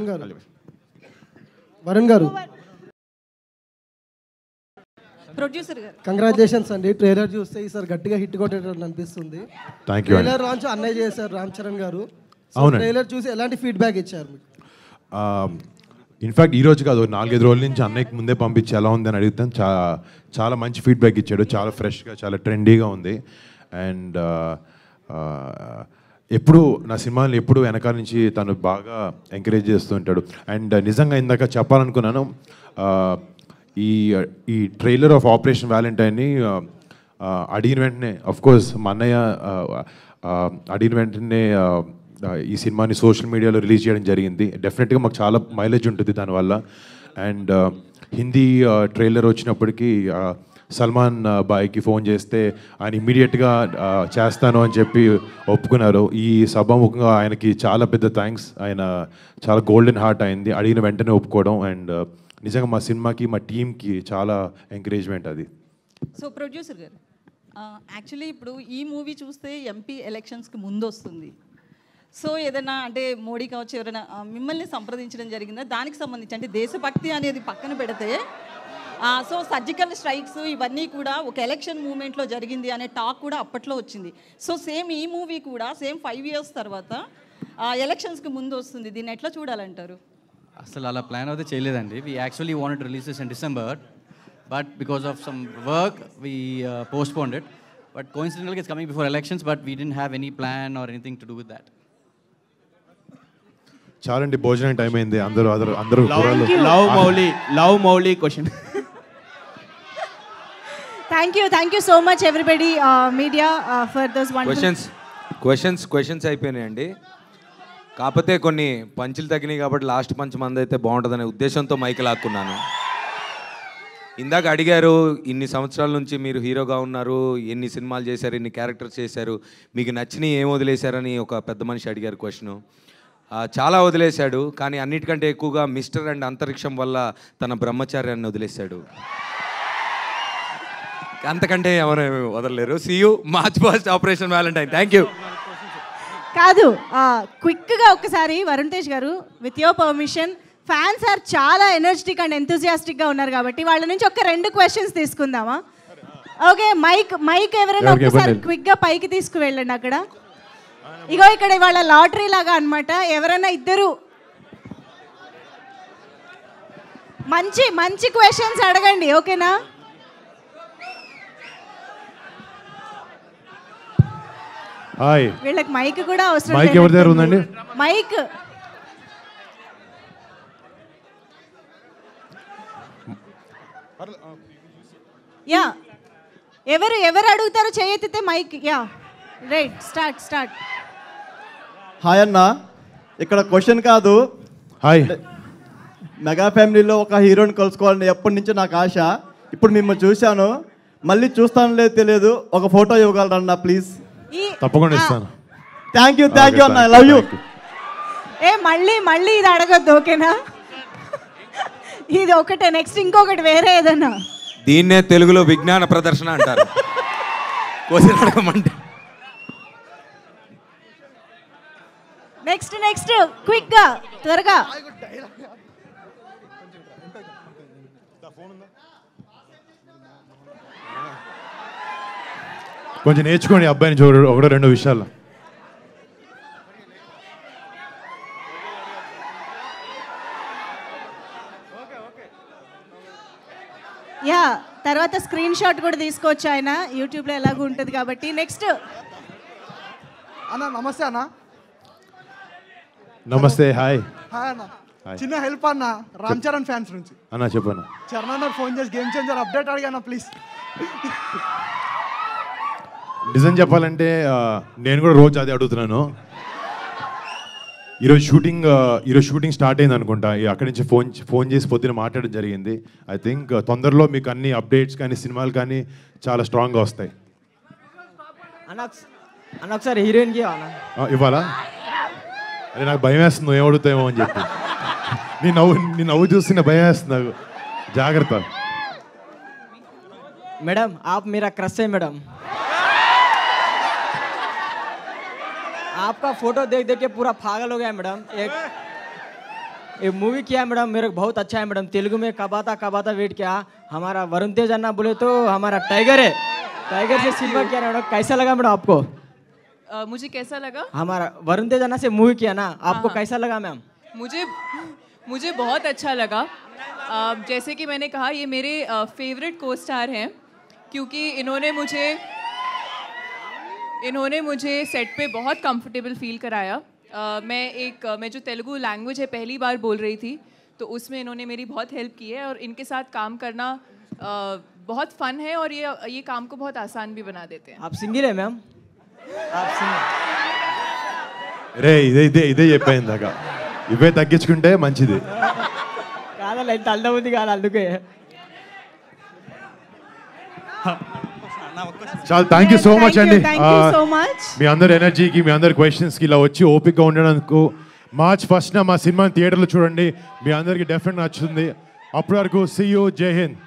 Varun garu. Producer గారు, congratulations అండి. Trailer చూస్తే ఈసారి గట్టిగా hit కొట్టేటట్టు అనిపిస్తుంది. Trailer launch అన్నయ్య చేశారు, రామ్ చరణ్ గారు. Trailer చూసి ఎలాంటి ఫీడ్బ్యాక్ ఇచ్చారు మీకు? ఇన్ఫ్యాక్ట్ ఈరోజు కాదు, 4-5 రోజుల నుంచి అన్నయ్యకి ముందే పంపించి ఎలా ఉంది అని అడుగుతాను. చాలా మంచి ఫీడ్బ్యాక్ ఇచ్చాడు. చాలా ఫ్రెష్గా, చాలా ట్రెండీగా ఉంది. అండ్ ఎప్పుడు నా సినిమాని ఎప్పుడు వెనకాల నుంచి తను బాగా ఎంకరేజ్ చేస్తూ ఉంటాడు. అండ్ నిజంగా ఇందాక చెప్పాలనుకున్నాను, ఈ ట్రైలర్ ఆఫ్ ఆపరేషన్ వ్యాలంటైన్ని అడిగిన వెంటనే, అఫ్కోర్స్ మా అన్నయ్య అడిగిన వెంటనే ఈ సినిమాని సోషల్ మీడియాలో రిలీజ్ చేయడం జరిగింది. డెఫినెట్గా మాకు చాలా మైలేజ్ ఉంటుంది దానివల్ల. అండ్ హిందీ ట్రైలర్ వచ్చినప్పటికీ సల్మాన్ బాయ్కి ఫోన్ చేస్తే ఆయన ఇమ్మీడియట్గా చేస్తాను అని చెప్పి ఒప్పుకున్నారు. ఈ సభాముఖంగా ఆయనకి చాలా పెద్ద థ్యాంక్స్. ఆయన చాలా గోల్డెన్ హార్ట్ అయింది అడిగిన వెంటనే ఒప్పుకోవడం. అండ్ నిజంగా మా సినిమాకి, మా టీంకి చాలా ఎంకరేజ్మెంట్ అది. సో ప్రొడ్యూసర్ గారు, యాక్చువల్లీ ఇప్పుడు ఈ మూవీ చూస్తే ఎంపీ ఎలక్షన్స్కి ముందు వస్తుంది. సో ఏదైనా అంటే మోడీ కావచ్చు, ఎవరైనా మిమ్మల్ని సంప్రదించడం జరిగిందా దానికి సంబంధించి? అంటే దేశభక్తి అనేది పక్కన పెడితే, సో సర్జికల్ స్ట్రైక్స్ ఇవన్నీ కూడా ఒక ఎలక్షన్ మూమెంట్లో జరిగింది అనే టాక్ కూడా అప్పట్లో వచ్చింది. సో సేమ్ ఈ మూవీ కూడా సేమ్ 5 years తర్వాత ఎలక్షన్స్కి ముందు వస్తుంది, దీన్ని ఎట్లా చూడాలంటారు? అసలు అలా ప్లాన్ అయితే చేయలేదండి. We actually wanted to release this in December, but because of some work we postponed it. But కోఇన్సిడెంటల్గా it's coming before elections, but we didn't have any plan or anything to do with that. చాలండి, భోజనం time అయింది. అందరూ love Mouli question. Thank you so much everybody media for those wonderful questions అయిపోయినాయండి. కాకపోతే కొన్ని పంచులు తగ్గినాయి కాబట్టి లాస్ట్ పంచ్ మంది అయితే బాగుంటుందనే ఉద్దేశంతో మైక్ లాక్కున్నాను. ఇందాక అడిగారు, ఇన్ని సంవత్సరాల నుంచి మీరు హీరోగా ఉన్నారు, ఎన్ని సినిమాలు చేశారు, ఎన్ని క్యారెక్టర్స్ చేశారు, మీకు నచ్చినవి ఏం వదిలేశారని ఒక పెద్ద మనిషి అడిగారు క్వశ్చను. చాలా వదిలేశాడు, కానీ అన్నిటికంటే ఎక్కువగా మిస్టర్ అండ్ అంతరిక్షం వల్ల తన బ్రహ్మచార్యాన్ని వదిలేశాడు. అంతకంటే ఎవరు వదలలేరు. See you March first operation Valentine. Thank you. కాదు, క్విక్గా ఒక్కసారి Varun Tej garu, with your permission, fans are చాలా ఎనర్జెటిక్ అండ్ ఎంతూజియాస్టిక్గా ఉన్నారు కాబట్టి వాళ్ళ నుంచి ఒక 2 క్వశ్చన్స్ తీసుకుందామా? ఓకే, మైక్ ఎవరైనా ఒకసారి క్విక్గా పైకి తీసుకువెళ్ళండి. అక్కడ ఇగో ఇక్కడ ఇవాళ లాటరీ లాగా అనమాట. ఎవరైనా ఇద్దరు మంచి క్వశ్చన్స్ అడగండి, ఓకేనా? హాయ్, వీళ్ళకి మైక్ కూడా అవసరం. మైక్ ఎవరి దగ్గర ఉందండి? మైక్ యా, ఎవరు అడుగుతారో చేయెత్తితే mic. Yeah, right, start. Hi అన్న, ఇక్కడ క్వశ్చన్ కాదు. హాయ్. మెగా ఫ్యామిలీలో ఒక హీరోని కలుసుకోవాలని ఎప్పటి నుంచో నాకు ఆశ. ఇప్పుడు మిమ్మల్ని చూశాను, మళ్ళీ చూస్తాను లేదు తెలియదు. ఒక ఫోటో ఇవ్వగలరన్నా ప్లీజ్? తప్పకుండా ఇస్తాను. థ్యాంక్ యూ అన్న, ఐ లవ్ యూ. మళ్ళీ ఇది అడగొద్దు, ఓకేనా? ఇది ఒకటే, నెక్స్ట్ ఇంకొకటి వేరే ఏదన్నా. దీన్నే తెలుగులో విజ్ఞాన ప్రదర్శన అంటారు. క్వశ్చన్ అడగమంటే నెక్స్ట్ క్విక్గా, త్వరగా. కొంచెం నేర్చుకోండి అబ్బాయిని చూడు, 1-2 విషయాలు. యా, తర్వాత స్క్రీన్ షాట్ కూడా తీసుకోవచ్చు ఆయన, యూట్యూబ్లో ఎలాగో ఉంటుంది కాబట్టి. నెక్స్ట్ అన్న, నమస్తే అన్న. నమస్తే. హాయ్ అన్న, చిన్న హెల్ప్ అన్న, రామ్ చరణ్ ఫ్యాన్స్ నుంచి. అన్నా చెప్పన్నా. చరణ్ అన్న ఫోన్ చేసి గేమ్ చేంజర్ అప్డేట్ అడిగాను ప్లీజ్. నిజం చెప్పాలంటే నేను కూడా రోజు అదే అడుగుతున్నాను. ఈరోజు షూటింగ్ స్టార్ట్ అయింది అనుకుంటా. అక్కడి నుంచి ఫోన్ చేసి పొద్దున మాట్లాడడం జరిగింది. ఐ థింక్ తొందరలో మీకు అన్ని అప్డేట్స్ కానీ సినిమాలు కానీ చాలా స్ట్రాంగ్గా వస్తాయి. అన్న ఒకసారి హీరోయిన్కి ఇవ్వాలా? అదే నాకు భయం వేస్తుంది, నువ్వు ఏమడుగుతావేమో అని చెప్పి. నీ నవ్వు చూస్తున్న భయం వేస్తుంది నాకు. జాగ్రత్త. मैडम आप मेरा क्रश है मैडम. आपका फोटो देख के पूरा पागल हो गया मैडम. एक मूवी किया मैडम, मेरे को बहुत अच्छा है मैडम. तेलुगु में कबाता वेट किया. हमारा वरुण तेज अन्ना बोले तो हमारा टाइगर है, टाइगर से सिनेमा किया मैडम. कैसा लगा मैडम आपको? मुझे कैसा लगा? हमारा वरुण तेज अन्ना से मूवी किया ना, आपको कैसा लगा मैम? मुझे बहुत अच्छा लगा. जैसे कि मैंने कहा, ये मेरे फेवरेट को स्टार हैं, क्योंकि इन्होंने मुझे सेट पे बहुत कंफर्टेबल फील कराया. मैं जो तेलुगु लैंग्वेज है पहली बार बोल रही थी, तो उसमें इन्होंने मेरी बहुत हेल्प की है और इनके साथ काम करना बहुत फन है और ये काम को बहुत आसान भी बना देते हैं. आप सिंगल है मैम? आप सिंगल? రే ఇదే చెప్పాను దాకా. ఇవే తగ్గించుకుంటే మంచిది. కాదಲ್ಲ ఇంత అల్లం ఉంది కాదు అందుకే. చాలా థ్యాంక్ యూ సో మచ్ అండి. సో మచ్ మీ అందరి ఎనర్జీకి, మీ అందరి క్వశ్చన్స్కి ఇలా వచ్చి ఓపికగా ఉండడానికి. మార్చ్ 1న మా సినిమాని థియేటర్లో చూడండి, మీ అందరికీ డెఫినెట్ నచ్చుతుంది. అప్పటి వరకు సీ యూ, జై హింద్.